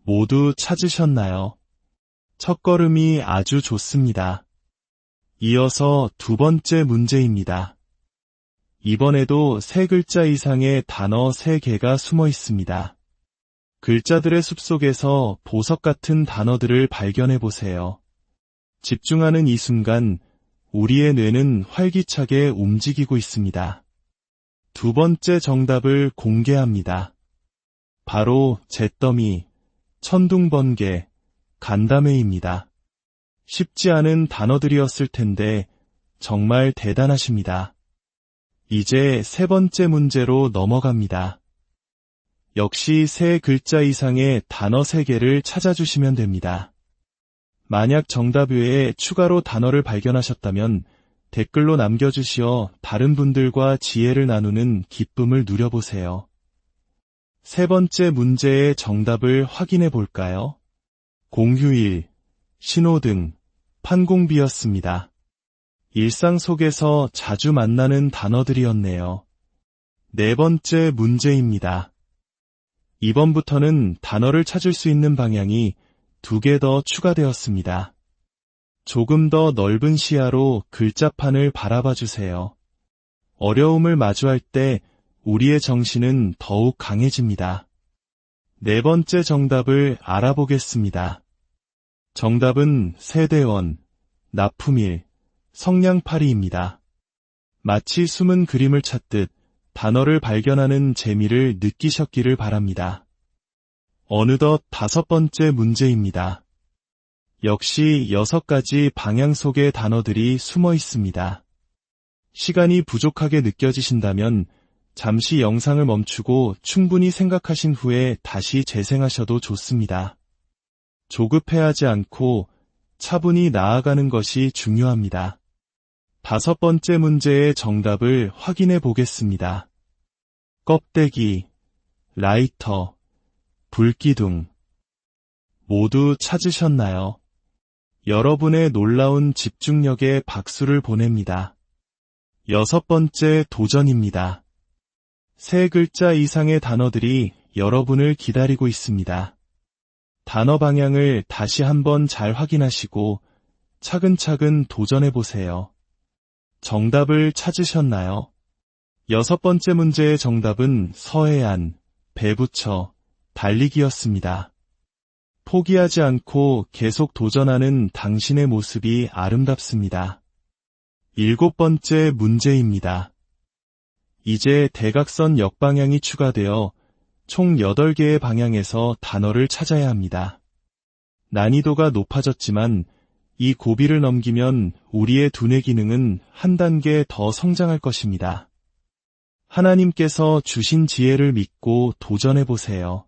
모두 찾으셨나요? 첫걸음이 아주 좋습니다. 이어서 두 번째 문제입니다. 이번에도 3글자 이상의 단어 3개가 숨어 있습니다. 글자들의 숲속에서 보석 같은 단어들을 발견해 보세요. 집중하는 이 순간 우리의 뇌는 활기차게 움직이고 있습니다. 두 번째 정답을 공개합니다. 바로 잿더미, 천둥번개, 간담회입니다. 쉽지 않은 단어들이었을 텐데 정말 대단하십니다. 이제 3번째 문제로 넘어갑니다. 역시 3글자 이상의 단어 3개를 찾아주시면 됩니다. 만약 정답 외에 추가로 단어를 발견하셨다면 댓글로 남겨주시어 다른 분들과 지혜를 나누는 기쁨을 누려보세요. 3번째 문제의 정답을 확인해 볼까요? 공휴일, 신호등, 판공비였습니다. 일상 속에서 자주 만나는 단어들이었네요. 4번째 문제입니다. 이번부터는 단어를 찾을 수 있는 방향이 2개 더 추가되었습니다. 조금 더 넓은 시야로 글자판을 바라봐 주세요. 어려움을 마주할 때 우리의 정신은 더욱 강해집니다. 4번째 정답을 알아보겠습니다. 정답은 세대원, 납품일, 성냥팔이입니다. 마치 숨은 그림을 찾듯 단어를 발견하는 재미를 느끼셨기를 바랍니다. 어느덧 5번째 문제입니다. 역시 6가지 방향 속의 단어들이 숨어 있습니다. 시간이 부족하게 느껴지신다면 잠시 영상을 멈추고 충분히 생각하신 후에 다시 재생하셔도 좋습니다. 조급해하지 않고 차분히 나아가는 것이 중요합니다. 5번째 문제의 정답을 확인해 보겠습니다. 껍데기, 라이터, 불기둥. 모두 찾으셨나요? 여러분의 놀라운 집중력에 박수를 보냅니다. 6번째 도전입니다. 3글자 이상의 단어들이 여러분을 기다리고 있습니다. 단어 방향을 다시 한번 잘 확인하시고 차근차근 도전해보세요. 정답을 찾으셨나요? 6번째 문제의 정답은 서해안, 배부처, 달리기였습니다. 포기하지 않고 계속 도전하는 당신의 모습이 아름답습니다. 7번째 문제입니다. 이제 대각선 역방향이 추가되어 총 8개의 방향에서 단어를 찾아야 합니다. 난이도가 높아졌지만 이 고비를 넘기면 우리의 두뇌 기능은 한 단계 더 성장할 것입니다. 하나님께서 주신 지혜를 믿고 도전해보세요.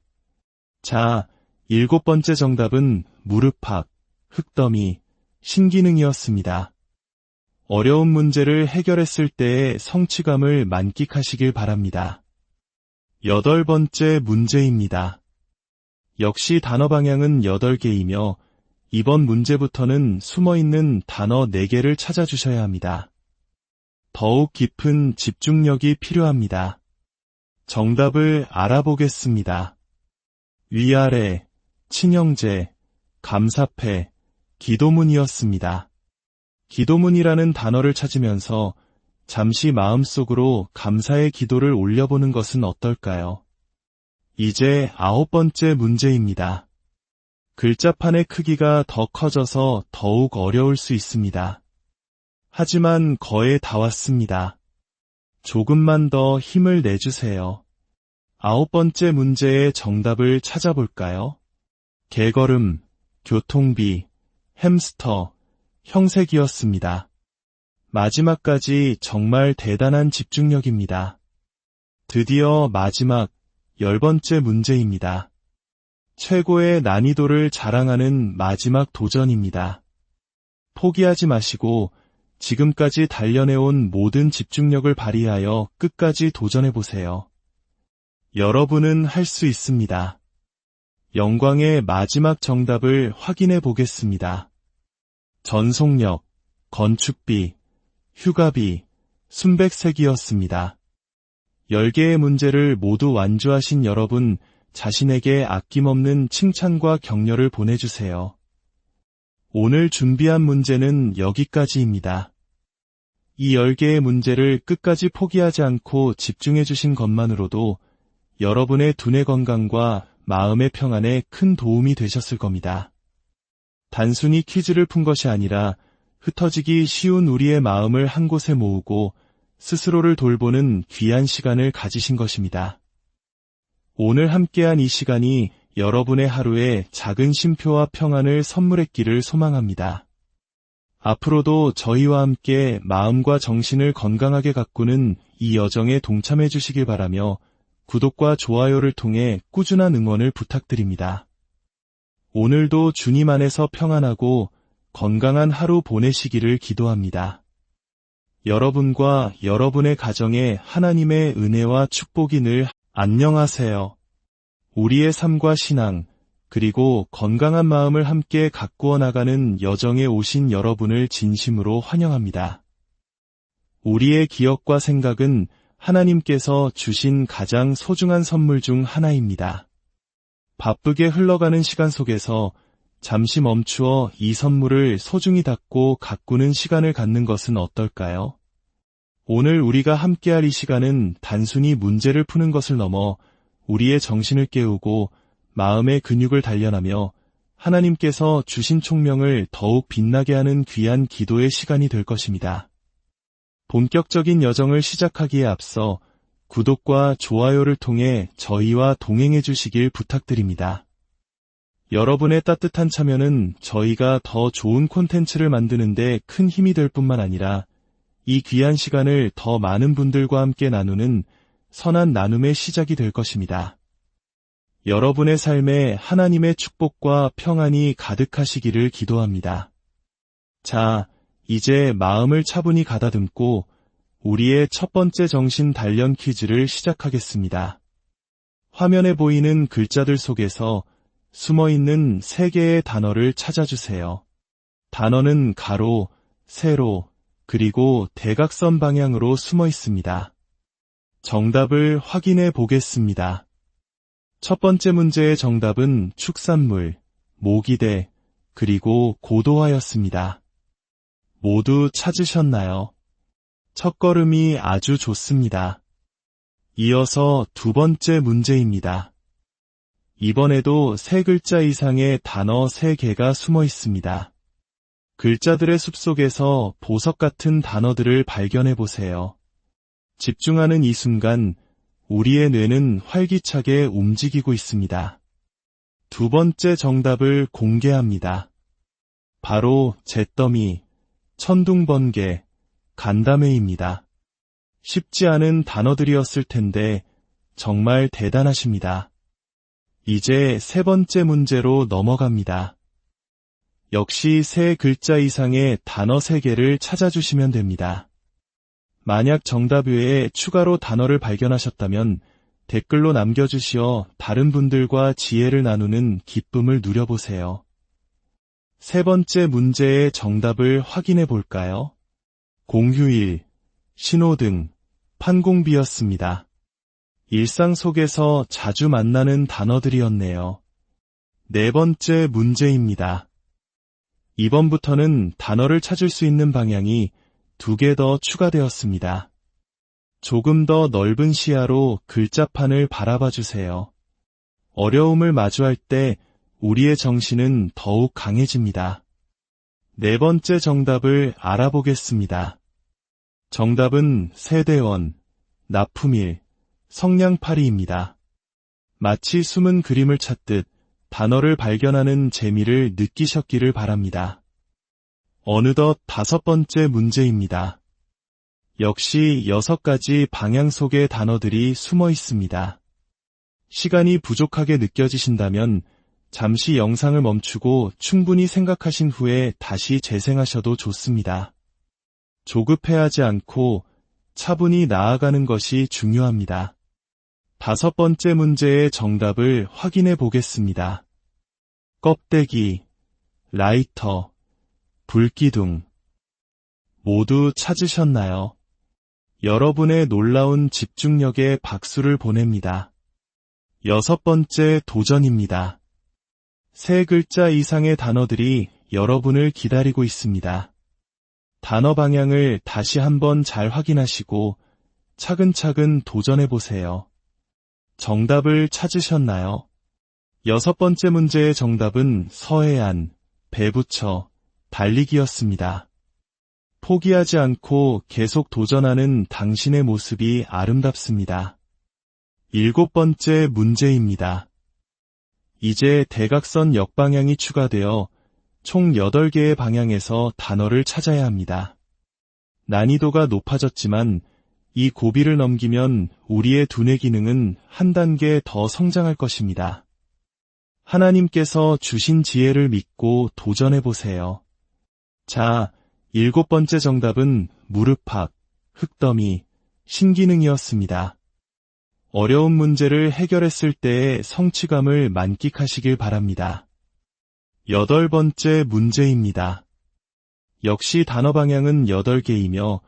자, 7번째 정답은 무릎팍, 흙더미, 신기능이었습니다. 어려운 문제를 해결했을 때의 성취감을 만끽하시길 바랍니다. 8번째 문제입니다. 역시 단어 방향은 8개이며 이번 문제부터는 숨어있는 단어 4개를 찾아주셔야 합니다. 더욱 깊은 집중력이 필요합니다. 정답을 알아보겠습니다. 위아래, 친형제, 감사패, 기도문이었습니다. 기도문이라는 단어를 찾으면서 잠시 마음속으로 감사의 기도를 올려보는 것은 어떨까요? 이제 9번째 문제입니다. 글자판의 크기가 더 커져서 더욱 어려울 수 있습니다. 하지만 거의 다 왔습니다. 조금만 더 힘을 내주세요. 9번째 문제의 정답을 찾아볼까요? 개걸음, 교통비, 햄스터, 형색이었습니다. 마지막까지 정말 대단한 집중력입니다. 드디어 마지막 10번째 문제입니다. 최고의 난이도를 자랑하는 마지막 도전입니다. 포기하지 마시고 지금까지 단련해온 모든 집중력을 발휘하여 끝까지 도전해보세요. 여러분은 할 수 있습니다. 영광의 마지막 정답을 확인해 보겠습니다. 전속력, 건축비, 휴가비, 순백색이었습니다. 10개의 문제를 모두 완주하신 여러분 자신에게 아낌없는 칭찬과 격려를 보내주세요. 오늘 준비한 문제는 여기까지입니다. 이 10개의 문제를 끝까지 포기하지 않고 집중해 주신 것만으로도 여러분의 두뇌 건강과 마음의 평안에 큰 도움이 되셨을 겁니다. 단순히 퀴즈를 푼 것이 아니라 흩어지기 쉬운 우리의 마음을 한 곳에 모으고 스스로를 돌보는 귀한 시간을 가지신 것입니다. 오늘 함께한 이 시간이 여러분의 하루에 작은 쉼표와 평안을 선물했기를 소망합니다. 앞으로도 저희와 함께 마음과 정신을 건강하게 가꾸는 이 여정에 동참해 주시길 바라며 구독과 좋아요를 통해 꾸준한 응원을 부탁드립니다. 오늘도 주님 안에서 평안하고 건강한 하루 보내시기를 기도합니다. 여러분과 여러분의 가정에 하나님의 은혜와 축복이 늘 안녕하세요. 우리의 삶과 신앙, 그리고 건강한 마음을 함께 가꾸어 나가는 여정에 오신 여러분을 진심으로 환영합니다. 우리의 기억과 생각은 하나님께서 주신 가장 소중한 선물 중 하나입니다. 바쁘게 흘러가는 시간 속에서 잠시 멈추어 이 선물을 소중히 닫고 가꾸는 시간을 갖는 것은 어떨까요? 오늘 우리가 함께할 이 시간은 단순히 문제를 푸는 것을 넘어 우리의 정신을 깨우고 마음의 근육을 단련하며 하나님께서 주신 총명을 더욱 빛나게 하는 귀한 기도의 시간이 될 것입니다. 본격적인 여정을 시작하기에 앞서 구독과 좋아요를 통해 저희와 동행해 주시길 부탁드립니다. 여러분의 따뜻한 참여는 저희가 더 좋은 콘텐츠를 만드는 데 큰 힘이 될 뿐만 아니라 이 귀한 시간을 더 많은 분들과 함께 나누는 선한 나눔의 시작이 될 것입니다. 여러분의 삶에 하나님의 축복과 평안이 가득하시기를 기도합니다. 자, 이제 마음을 차분히 가다듬고 우리의 첫 번째 정신 단련 퀴즈를 시작하겠습니다. 화면에 보이는 글자들 속에서 숨어있는 3개의 단어를 찾아주세요. 단어는 가로, 세로, 그리고 대각선 방향으로 숨어 있습니다. 정답을 확인해 보겠습니다. 첫 번째 문제의 정답은 축산물, 모기대, 그리고 고도화였습니다. 모두 찾으셨나요? 첫걸음이 아주 좋습니다. 이어서 두 번째 문제입니다. 이번에도 3글자 이상의 단어 3개가 숨어 있습니다. 글자들의 숲속에서 보석 같은 단어들을 발견해 보세요. 집중하는 이 순간 우리의 뇌는 활기차게 움직이고 있습니다. 두 번째 정답을 공개합니다. 바로 잿더미, 천둥번개, 간담회입니다. 쉽지 않은 단어들이었을 텐데 정말 대단하십니다. 이제 세 번째 문제로 넘어갑니다. 역시 세 글자 이상의 단어 3개를 찾아주시면 됩니다. 만약 정답 외에 추가로 단어를 발견하셨다면 댓글로 남겨주시어 다른 분들과 지혜를 나누는 기쁨을 누려보세요. 세 번째 문제의 정답을 확인해 볼까요? 공휴일, 신호등, 판공비였습니다. 일상 속에서 자주 만나는 단어들이었네요. 네 번째 문제입니다. 이번부터는 단어를 찾을 수 있는 방향이 2개 더 추가되었습니다. 조금 더 넓은 시야로 글자판을 바라봐 주세요. 어려움을 마주할 때 우리의 정신은 더욱 강해집니다. 네 번째 정답을 알아보겠습니다. 정답은 세대원, 납품일, 성냥팔이입니다. 마치 숨은 그림을 찾듯 단어를 발견하는 재미를 느끼셨기를 바랍니다. 어느덧 5번째 문제입니다. 역시 6가지 방향 속의 단어들이 숨어 있습니다. 시간이 부족하게 느껴지신다면 잠시 영상을 멈추고 충분히 생각하신 후에 다시 재생하셔도 좋습니다. 조급해하지 않고 차분히 나아가는 것이 중요합니다. 5번째 문제의 정답을 확인해 보겠습니다. 껍데기, 라이터, 불기둥. 모두 찾으셨나요? 여러분의 놀라운 집중력에 박수를 보냅니다. 6번째 도전입니다. 3글자 이상의 단어들이 여러분을 기다리고 있습니다. 단어 방향을 다시 한번 잘 확인하시고 차근차근 도전해 보세요. 정답을 찾으셨나요? 6번째 문제의 정답은 서해안, 배부처, 달리기였습니다. 포기하지 않고 계속 도전하는 당신의 모습이 아름답습니다. 7번째 문제입니다. 이제 대각선 역방향이 추가되어 총 8개의 방향에서 단어를 찾아야 합니다. 난이도가 높아졌지만 이 고비를 넘기면 우리의 두뇌 기능은 한 단계 더 성장할 것입니다. 하나님께서 주신 지혜를 믿고 도전해보세요. 자, 7번째 정답은 무릎팍, 흙더미, 신기능이었습니다. 어려운 문제를 해결했을 때의 성취감을 만끽하시길 바랍니다. 8번째 문제입니다. 역시 단어 방향은 8개이며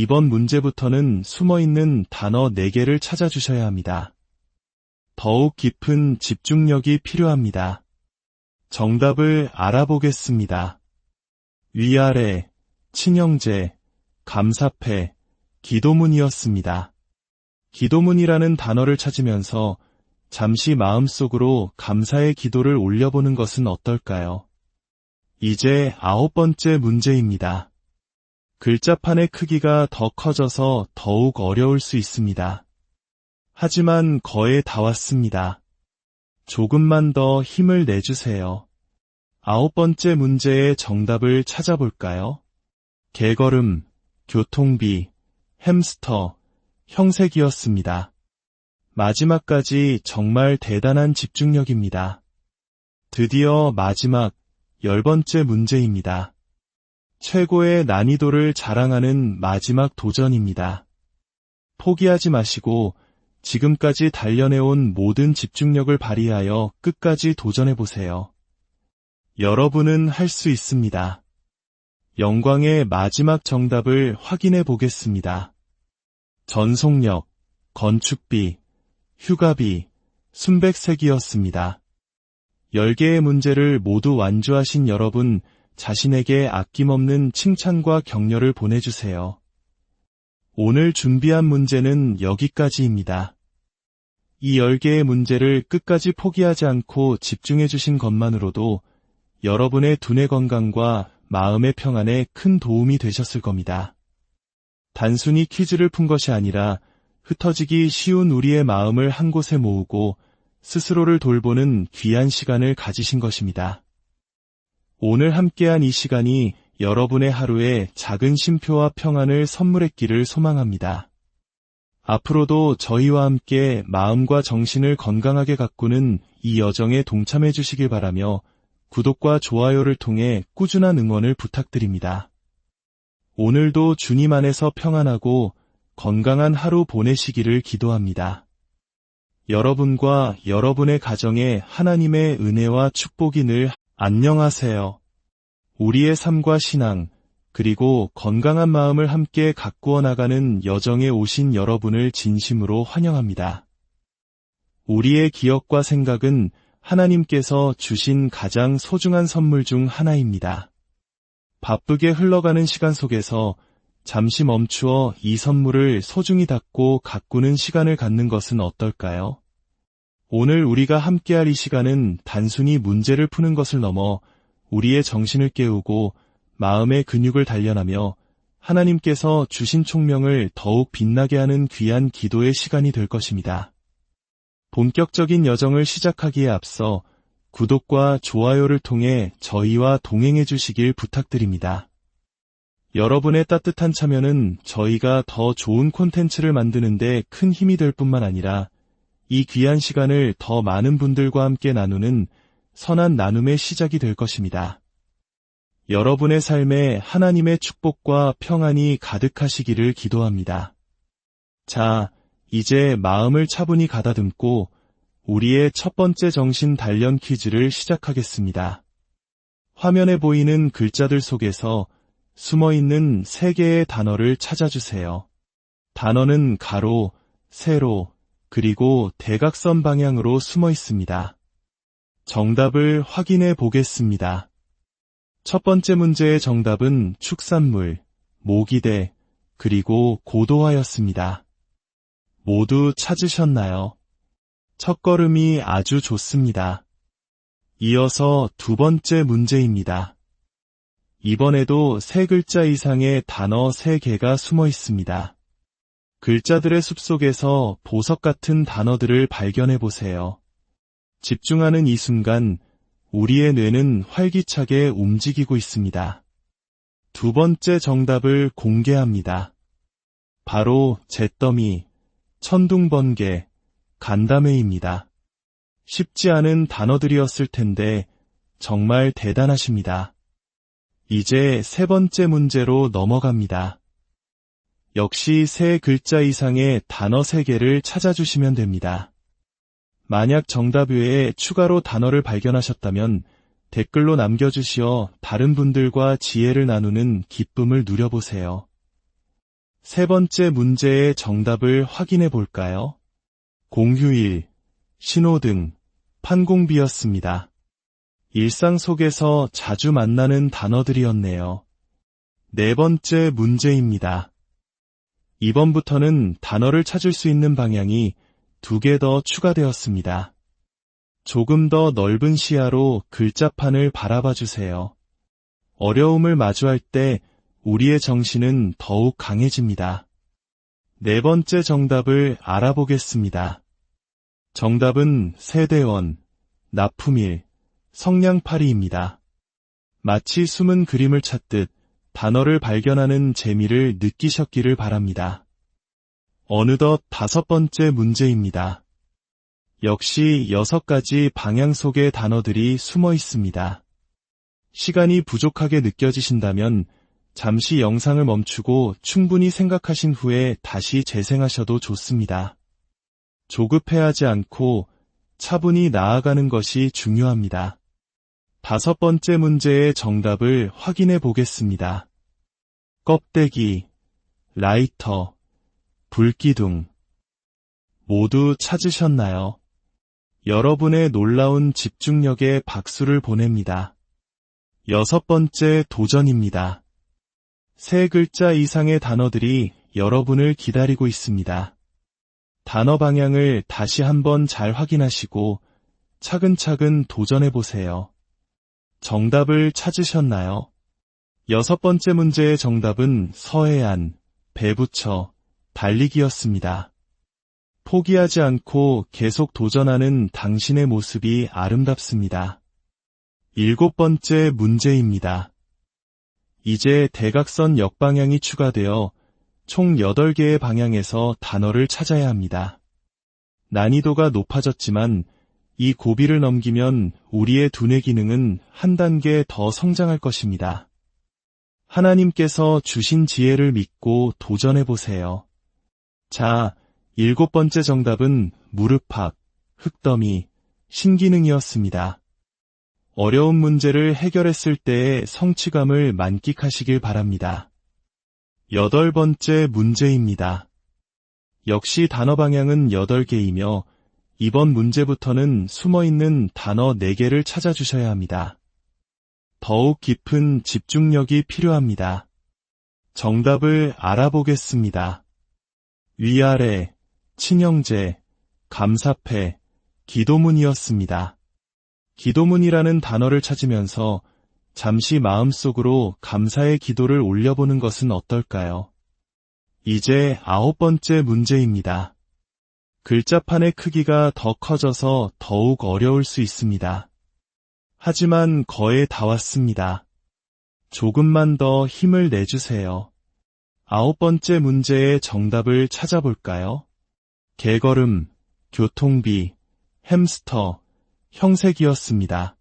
이번 문제부터는 숨어있는 단어 4개를 찾아주셔야 합니다. 더욱 깊은 집중력이 필요합니다. 정답을 알아보겠습니다. 위아래, 친형제, 감사패, 기도문이었습니다. 기도문이라는 단어를 찾으면서 잠시 마음속으로 감사의 기도를 올려보는 것은 어떨까요? 이제 9번째 문제입니다. 글자판의 크기가 더 커져서 더욱 어려울 수 있습니다. 하지만 거의 다 왔습니다. 조금만 더 힘을 내주세요. 9번째 문제의 정답을 찾아볼까요? 개걸음, 교통비, 햄스터, 형색이었습니다. 마지막까지 정말 대단한 집중력입니다. 드디어 마지막 10번째 문제입니다. 최고의 난이도를 자랑하는 마지막 도전입니다. 포기하지 마시고 지금까지 단련해온 모든 집중력을 발휘하여 끝까지 도전해보세요. 여러분은 할 수 있습니다. 영광의 마지막 정답을 확인해 보겠습니다. 전속력, 건축비, 휴가비, 순백색이었습니다. 10개의 문제를 모두 완주하신 여러분 자신에게 아낌없는 칭찬과 격려를 보내주세요. 오늘 준비한 문제는 여기까지입니다. 이 10개의 문제를 끝까지 포기하지 않고 집중해 주신 것만으로도 여러분의 두뇌 건강과 마음의 평안에 큰 도움이 되셨을 겁니다. 단순히 퀴즈를 푼 것이 아니라 흩어지기 쉬운 우리의 마음을 한 곳에 모으고 스스로를 돌보는 귀한 시간을 가지신 것입니다. 오늘 함께한 이 시간이 여러분의 하루에 작은 쉼표와 평안을 선물했기를 소망합니다. 앞으로도 저희와 함께 마음과 정신을 건강하게 가꾸는 이 여정에 동참해 주시길 바라며 구독과 좋아요를 통해 꾸준한 응원을 부탁드립니다. 오늘도 주님 안에서 평안하고 건강한 하루 보내시기를 기도합니다. 여러분과 여러분의 가정에 하나님의 은혜와 축복이 늘 안녕하세요. 우리의 삶과 신앙, 그리고 건강한 마음을 함께 가꾸어 나가는 여정에 오신 여러분을 진심으로 환영합니다. 우리의 기억과 생각은 하나님께서 주신 가장 소중한 선물 중 하나입니다. 바쁘게 흘러가는 시간 속에서 잠시 멈추어 이 선물을 소중히 닫고 가꾸는 시간을 갖는 것은 어떨까요? 오늘 우리가 함께할 이 시간은 단순히 문제를 푸는 것을 넘어 우리의 정신을 깨우고 마음의 근육을 단련하며 하나님께서 주신 총명을 더욱 빛나게 하는 귀한 기도의 시간이 될 것입니다. 본격적인 여정을 시작하기에 앞서 구독과 좋아요를 통해 저희와 동행해 주시길 부탁드립니다. 여러분의 따뜻한 참여는 저희가 더 좋은 콘텐츠를 만드는 데 큰 힘이 될 뿐만 아니라 이 귀한 시간을 더 많은 분들과 함께 나누는 선한 나눔의 시작이 될 것입니다. 여러분의 삶에 하나님의 축복과 평안이 가득하시기를 기도합니다. 자, 이제 마음을 차분히 가다듬고 우리의 첫 번째 정신 단련 퀴즈를 시작하겠습니다. 화면에 보이는 글자들 속에서 숨어있는 3개의 단어를 찾아주세요. 단어는 가로, 세로, 그리고 대각선 방향으로 숨어 있습니다. 정답을 확인해 보겠습니다. 첫 번째 문제의 정답은 축산물, 모기대, 그리고 고도화였습니다. 모두 찾으셨나요? 첫걸음이 아주 좋습니다. 이어서 두 번째 문제입니다. 이번에도 3글자 이상의 단어 3개가 숨어 있습니다. 글자들의 숲속에서 보석 같은 단어들을 발견해 보세요. 집중하는 이 순간 우리의 뇌는 활기차게 움직이고 있습니다. 두 번째 정답을 공개합니다. 바로 잿더미, 천둥번개, 간담회입니다. 쉽지 않은 단어들이었을 텐데 정말 대단하십니다. 이제 세 번째 문제로 넘어갑니다. 역시 3글자 이상의 단어 3개를 찾아주시면 됩니다. 만약 정답 외에 추가로 단어를 발견하셨다면 댓글로 남겨주시어 다른 분들과 지혜를 나누는 기쁨을 누려보세요. 세 번째 문제의 정답을 확인해 볼까요? 공휴일, 신호등, 판공비였습니다. 일상 속에서 자주 만나는 단어들이었네요. 네 번째 문제입니다. 이번부터는 단어를 찾을 수 있는 방향이 2개 더 추가되었습니다. 조금 더 넓은 시야로 글자판을 바라봐 주세요. 어려움을 마주할 때 우리의 정신은 더욱 강해집니다. 네 번째 정답을 알아보겠습니다. 정답은 세대원, 납품일, 성냥팔이입니다. 마치 숨은 그림을 찾듯 단어를 발견하는 재미를 느끼셨기를 바랍니다. 어느덧 5번째 문제입니다. 역시 6가지 방향 속의 단어들이 숨어 있습니다. 시간이 부족하게 느껴지신다면 잠시 영상을 멈추고 충분히 생각하신 후에 다시 재생하셔도 좋습니다. 조급해하지 않고 차분히 나아가는 것이 중요합니다. 5번째 문제의 정답을 확인해 보겠습니다. 껍데기, 라이터, 불기둥. 모두 찾으셨나요? 여러분의 놀라운 집중력에 박수를 보냅니다. 6번째 도전입니다. 3글자 이상의 단어들이 여러분을 기다리고 있습니다. 단어 방향을 다시 한번 잘 확인하시고 차근차근 도전해 보세요. 정답을 찾으셨나요? 6번째 문제의 정답은 서해안, 배부처, 달리기였습니다. 포기하지 않고 계속 도전하는 당신의 모습이 아름답습니다. 7번째 문제입니다. 이제 대각선 역방향이 추가되어 총 8개의 방향에서 단어를 찾아야 합니다. 난이도가 높아졌지만 이 고비를 넘기면 우리의 두뇌 기능은 한 단계 더 성장할 것입니다. 하나님께서 주신 지혜를 믿고 도전해보세요. 자, 7번째 정답은 무릎팍, 흙더미, 신기능이었습니다. 어려운 문제를 해결했을 때의 성취감을 만끽하시길 바랍니다. 8번째 문제입니다. 역시 단어 방향은 8개이며 이번 문제부터는 숨어있는 단어 4개를 찾아주셔야 합니다. 더욱 깊은 집중력이 필요합니다. 정답을 알아보겠습니다. 위아래, 친형제, 감사패, 기도문이었습니다. 기도문이라는 단어를 찾으면서 잠시 마음속으로 감사의 기도를 올려보는 것은 어떨까요? 이제 9번째 문제입니다. 글자판의 크기가 더 커져서 더욱 어려울 수 있습니다. 하지만 거의 다 왔습니다. 조금만 더 힘을 내주세요. 9번째 문제의 정답을 찾아볼까요? 개걸음, 교통비, 햄스터, 형색이었습니다.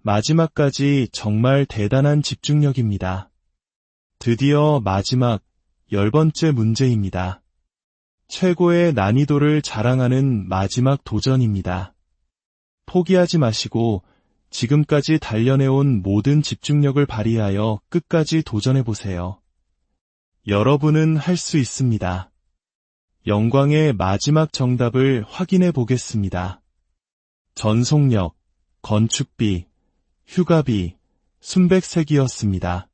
마지막까지 정말 대단한 집중력입니다. 드디어 마지막 10번째 문제입니다. 최고의 난이도를 자랑하는 마지막 도전입니다. 포기하지 마시고 지금까지 단련해온 모든 집중력을 발휘하여 끝까지 도전해보세요. 여러분은 할 수 있습니다. 영광의 마지막 정답을 확인해 보겠습니다. 전속력, 건축비, 휴가비, 순백색이었습니다.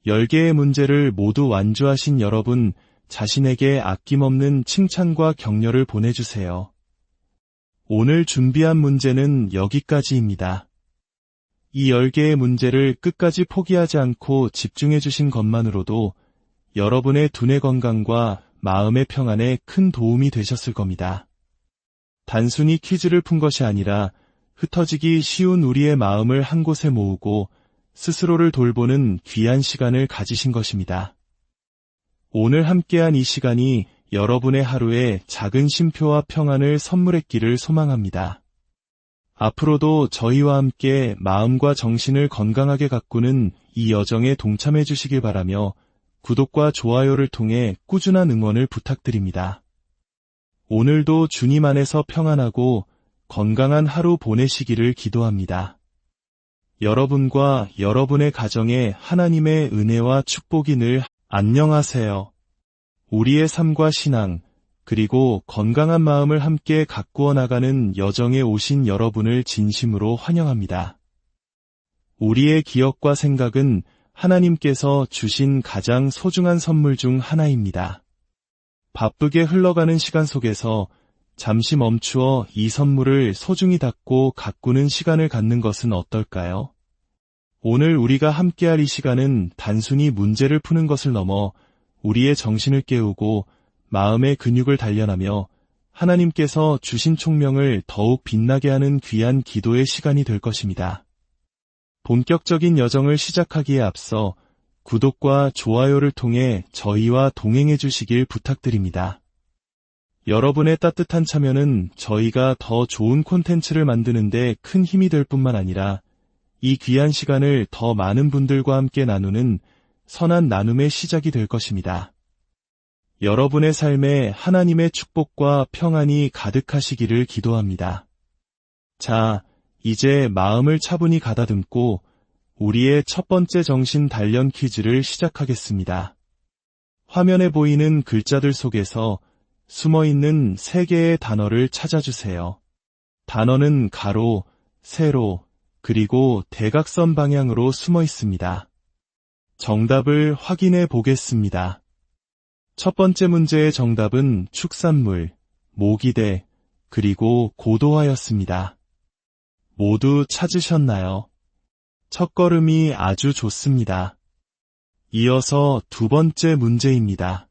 10개의 문제를 모두 완주하신 여러분 자신에게 아낌없는 칭찬과 격려를 보내주세요. 오늘 준비한 문제는 여기까지입니다. 이 10개의 문제를 끝까지 포기하지 않고 집중해 주신 것만으로도 여러분의 두뇌 건강과 마음의 평안에 큰 도움이 되셨을 겁니다. 단순히 퀴즈를 푼 것이 아니라 흩어지기 쉬운 우리의 마음을 한 곳에 모으고 스스로를 돌보는 귀한 시간을 가지신 것입니다. 오늘 함께한 이 시간이 여러분의 하루에 작은 쉼표와 평안을 선물했기를 소망합니다. 앞으로도 저희와 함께 마음과 정신을 건강하게 가꾸는 이 여정에 동참해 주시길 바라며 구독과 좋아요를 통해 꾸준한 응원을 부탁드립니다. 오늘도 주님 안에서 평안하고 건강한 하루 보내시기를 기도합니다. 여러분과 여러분의 가정에 하나님의 은혜와 축복이 늘 안녕하세요. 우리의 삶과 신앙, 그리고 건강한 마음을 함께 가꾸어 나가는 여정에 오신 여러분을 진심으로 환영합니다. 우리의 기억과 생각은 하나님께서 주신 가장 소중한 선물 중 하나입니다. 바쁘게 흘러가는 시간 속에서 잠시 멈추어 이 선물을 소중히 닫고 가꾸는 시간을 갖는 것은 어떨까요? 오늘 우리가 함께할 이 시간은 단순히 문제를 푸는 것을 넘어 우리의 정신을 깨우고 마음의 근육을 단련하며 하나님께서 주신 총명을 더욱 빛나게 하는 귀한 기도의 시간이 될 것입니다. 본격적인 여정을 시작하기에 앞서 구독과 좋아요를 통해 저희와 동행해 주시길 부탁드립니다. 여러분의 따뜻한 참여는 저희가 더 좋은 콘텐츠를 만드는 데 큰 힘이 될 뿐만 아니라 이 귀한 시간을 더 많은 분들과 함께 나누는 선한 나눔의 시작이 될 것입니다. 여러분의 삶에 하나님의 축복과 평안이 가득하시기를 기도합니다. 자, 이제 마음을 차분히 가다듬고 우리의 첫 번째 정신 단련 퀴즈를 시작하겠습니다. 화면에 보이는 글자들 속에서 숨어있는 3개의 단어를 찾아주세요. 단어는 가로, 세로, 그리고 대각선 방향으로 숨어 있습니다. 정답을 확인해 보겠습니다. 첫 번째 문제의 정답은 축산물, 모기대, 그리고 고도화였습니다. 모두 찾으셨나요? 첫걸음이 아주 좋습니다. 이어서 두 번째 문제입니다.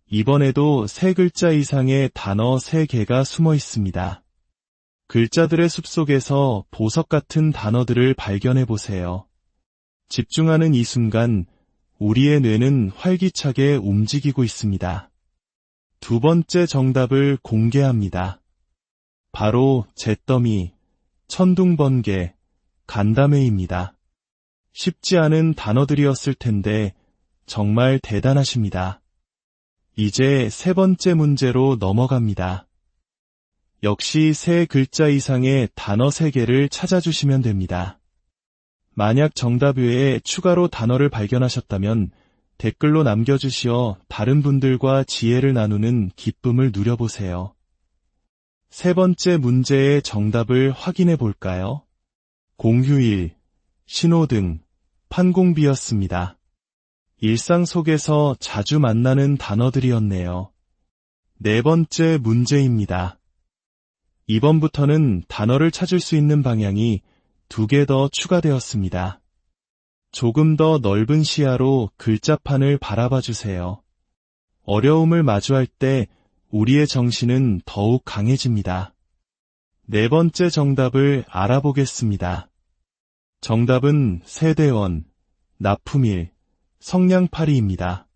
이번에도 세 글자 이상의 단어 3개가 숨어 있습니다. 글자들의 숲속에서 보석 같은 단어들을 발견해 보세요. 집중하는 이 순간 우리의 뇌는 활기차게 움직이고 있습니다. 두 번째 정답을 공개합니다. 바로 잿더미, 천둥번개, 간담회입니다. 쉽지 않은 단어들이었을 텐데 정말 대단하십니다. 이제 세 번째 문제로 넘어갑니다. 역시 세 글자 이상의 단어 3개를 찾아주시면 됩니다. 만약 정답 외에 추가로 단어를 발견하셨다면 댓글로 남겨주시어 다른 분들과 지혜를 나누는 기쁨을 누려보세요. 세 번째 문제의 정답을 확인해 볼까요? 공휴일, 신호등, 판공비였습니다. 일상 속에서 자주 만나는 단어들이었네요. 네 번째 문제입니다. 이번부터는 단어를 찾을 수 있는 방향이 2개 더 추가되었습니다. 조금 더 넓은 시야로 글자판을 바라봐 주세요. 어려움을 마주할 때 우리의 정신은 더욱 강해집니다. 네 번째 정답을 알아보겠습니다. 정답은 세대원, 납품일, 성냥팔이입니다.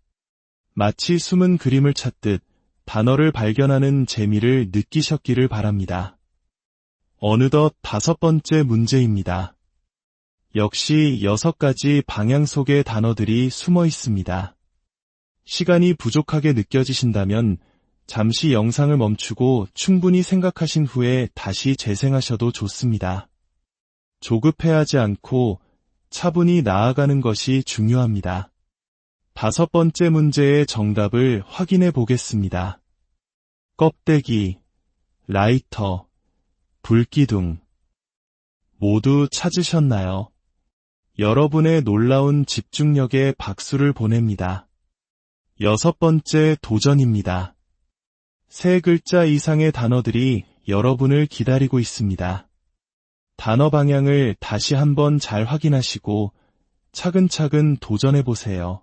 마치 숨은 그림을 찾듯 단어를 발견하는 재미를 느끼셨기를 바랍니다. 어느덧 5번째 문제입니다. 역시 6가지 방향 속의 단어들이 숨어 있습니다. 시간이 부족하게 느껴지신다면 잠시 영상을 멈추고 충분히 생각하신 후에 다시 재생하셔도 좋습니다. 조급해하지 않고 차분히 나아가는 것이 중요합니다. 5번째 문제의 정답을 확인해 보겠습니다. 껍데기, 라이터, 불기둥. 모두 찾으셨나요? 여러분의 놀라운 집중력에 박수를 보냅니다. 6번째 도전입니다. 3글자 이상의 단어들이 여러분을 기다리고 있습니다. 단어 방향을 다시 한번 잘 확인하시고 차근차근 도전해보세요.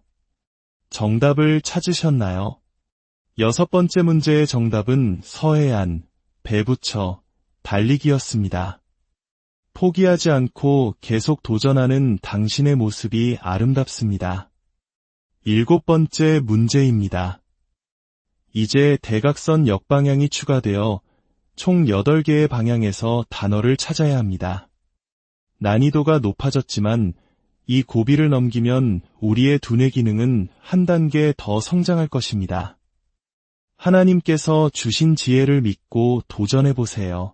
정답을 찾으셨나요? 6번째 문제의 정답은 서해안, 배부처, 달리기였습니다. 포기하지 않고 계속 도전하는 당신의 모습이 아름답습니다. 7번째 문제입니다. 이제 대각선 역방향이 추가되어 총 8개의 방향에서 단어를 찾아야 합니다. 난이도가 높아졌지만 이 고비를 넘기면 우리의 두뇌 기능은 한 단계 더 성장할 것입니다. 하나님께서 주신 지혜를 믿고 도전해보세요.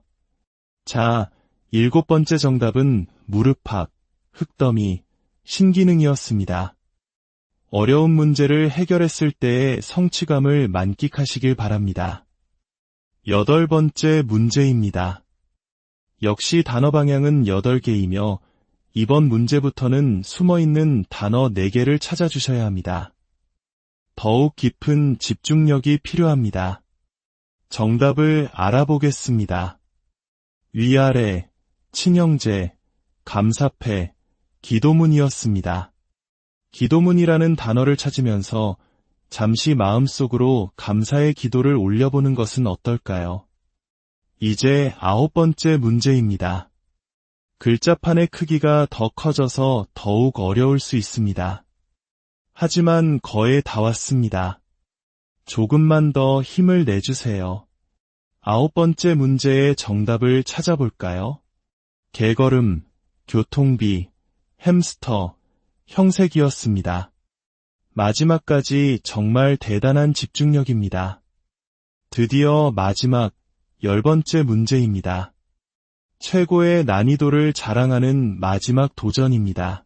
자, 7번째 정답은 무릎팍, 흙더미, 신기능이었습니다. 어려운 문제를 해결했을 때의 성취감을 만끽하시길 바랍니다. 8번째 문제입니다. 역시 단어 방향은 8개이며 이번 문제부터는 숨어있는 단어 4개를 찾아주셔야 합니다. 더욱 깊은 집중력이 필요합니다. 정답을 알아보겠습니다. 위아래, 친형제, 감사패, 기도문이었습니다. 기도문이라는 단어를 찾으면서 잠시 마음속으로 감사의 기도를 올려보는 것은 어떨까요? 이제 9번째 문제입니다. 글자판의 크기가 더 커져서 더욱 어려울 수 있습니다. 하지만 거의 다 왔습니다. 조금만 더 힘을 내주세요. 9번째 문제의 정답을 찾아볼까요? 개걸음, 교통비, 햄스터, 형색이었습니다. 마지막까지 정말 대단한 집중력입니다. 드디어 마지막 10번째 문제입니다. 최고의 난이도를 자랑하는 마지막 도전입니다.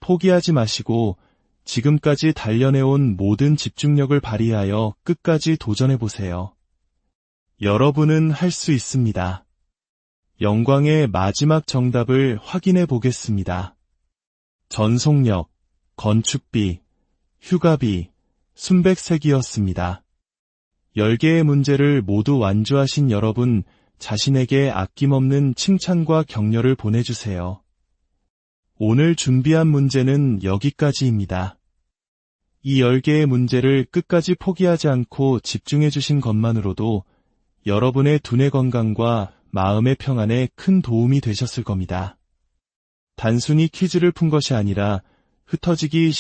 포기하지 마시고 지금까지 단련해온 모든 집중력을 발휘하여 끝까지 도전해보세요. 여러분은 할 수 있습니다. 영광의 마지막 정답을 확인해 보겠습니다. 전속력, 건축비, 휴가비, 순백색이었습니다. 10개의 문제를 모두 완주하신 여러분 자신에게 아낌없는 칭찬과 격려를 보내주세요. 오늘 준비한 문제는 여기까지입니다. 이 10개의 문제를 끝까지 포기하지 않고 집중해 주신 것만으로도 여러분의 두뇌 건강과 마음의 평안에 큰 도움이 되셨을 겁니다. 단순히 퀴즈를 푼 것이 아니라 흩어지기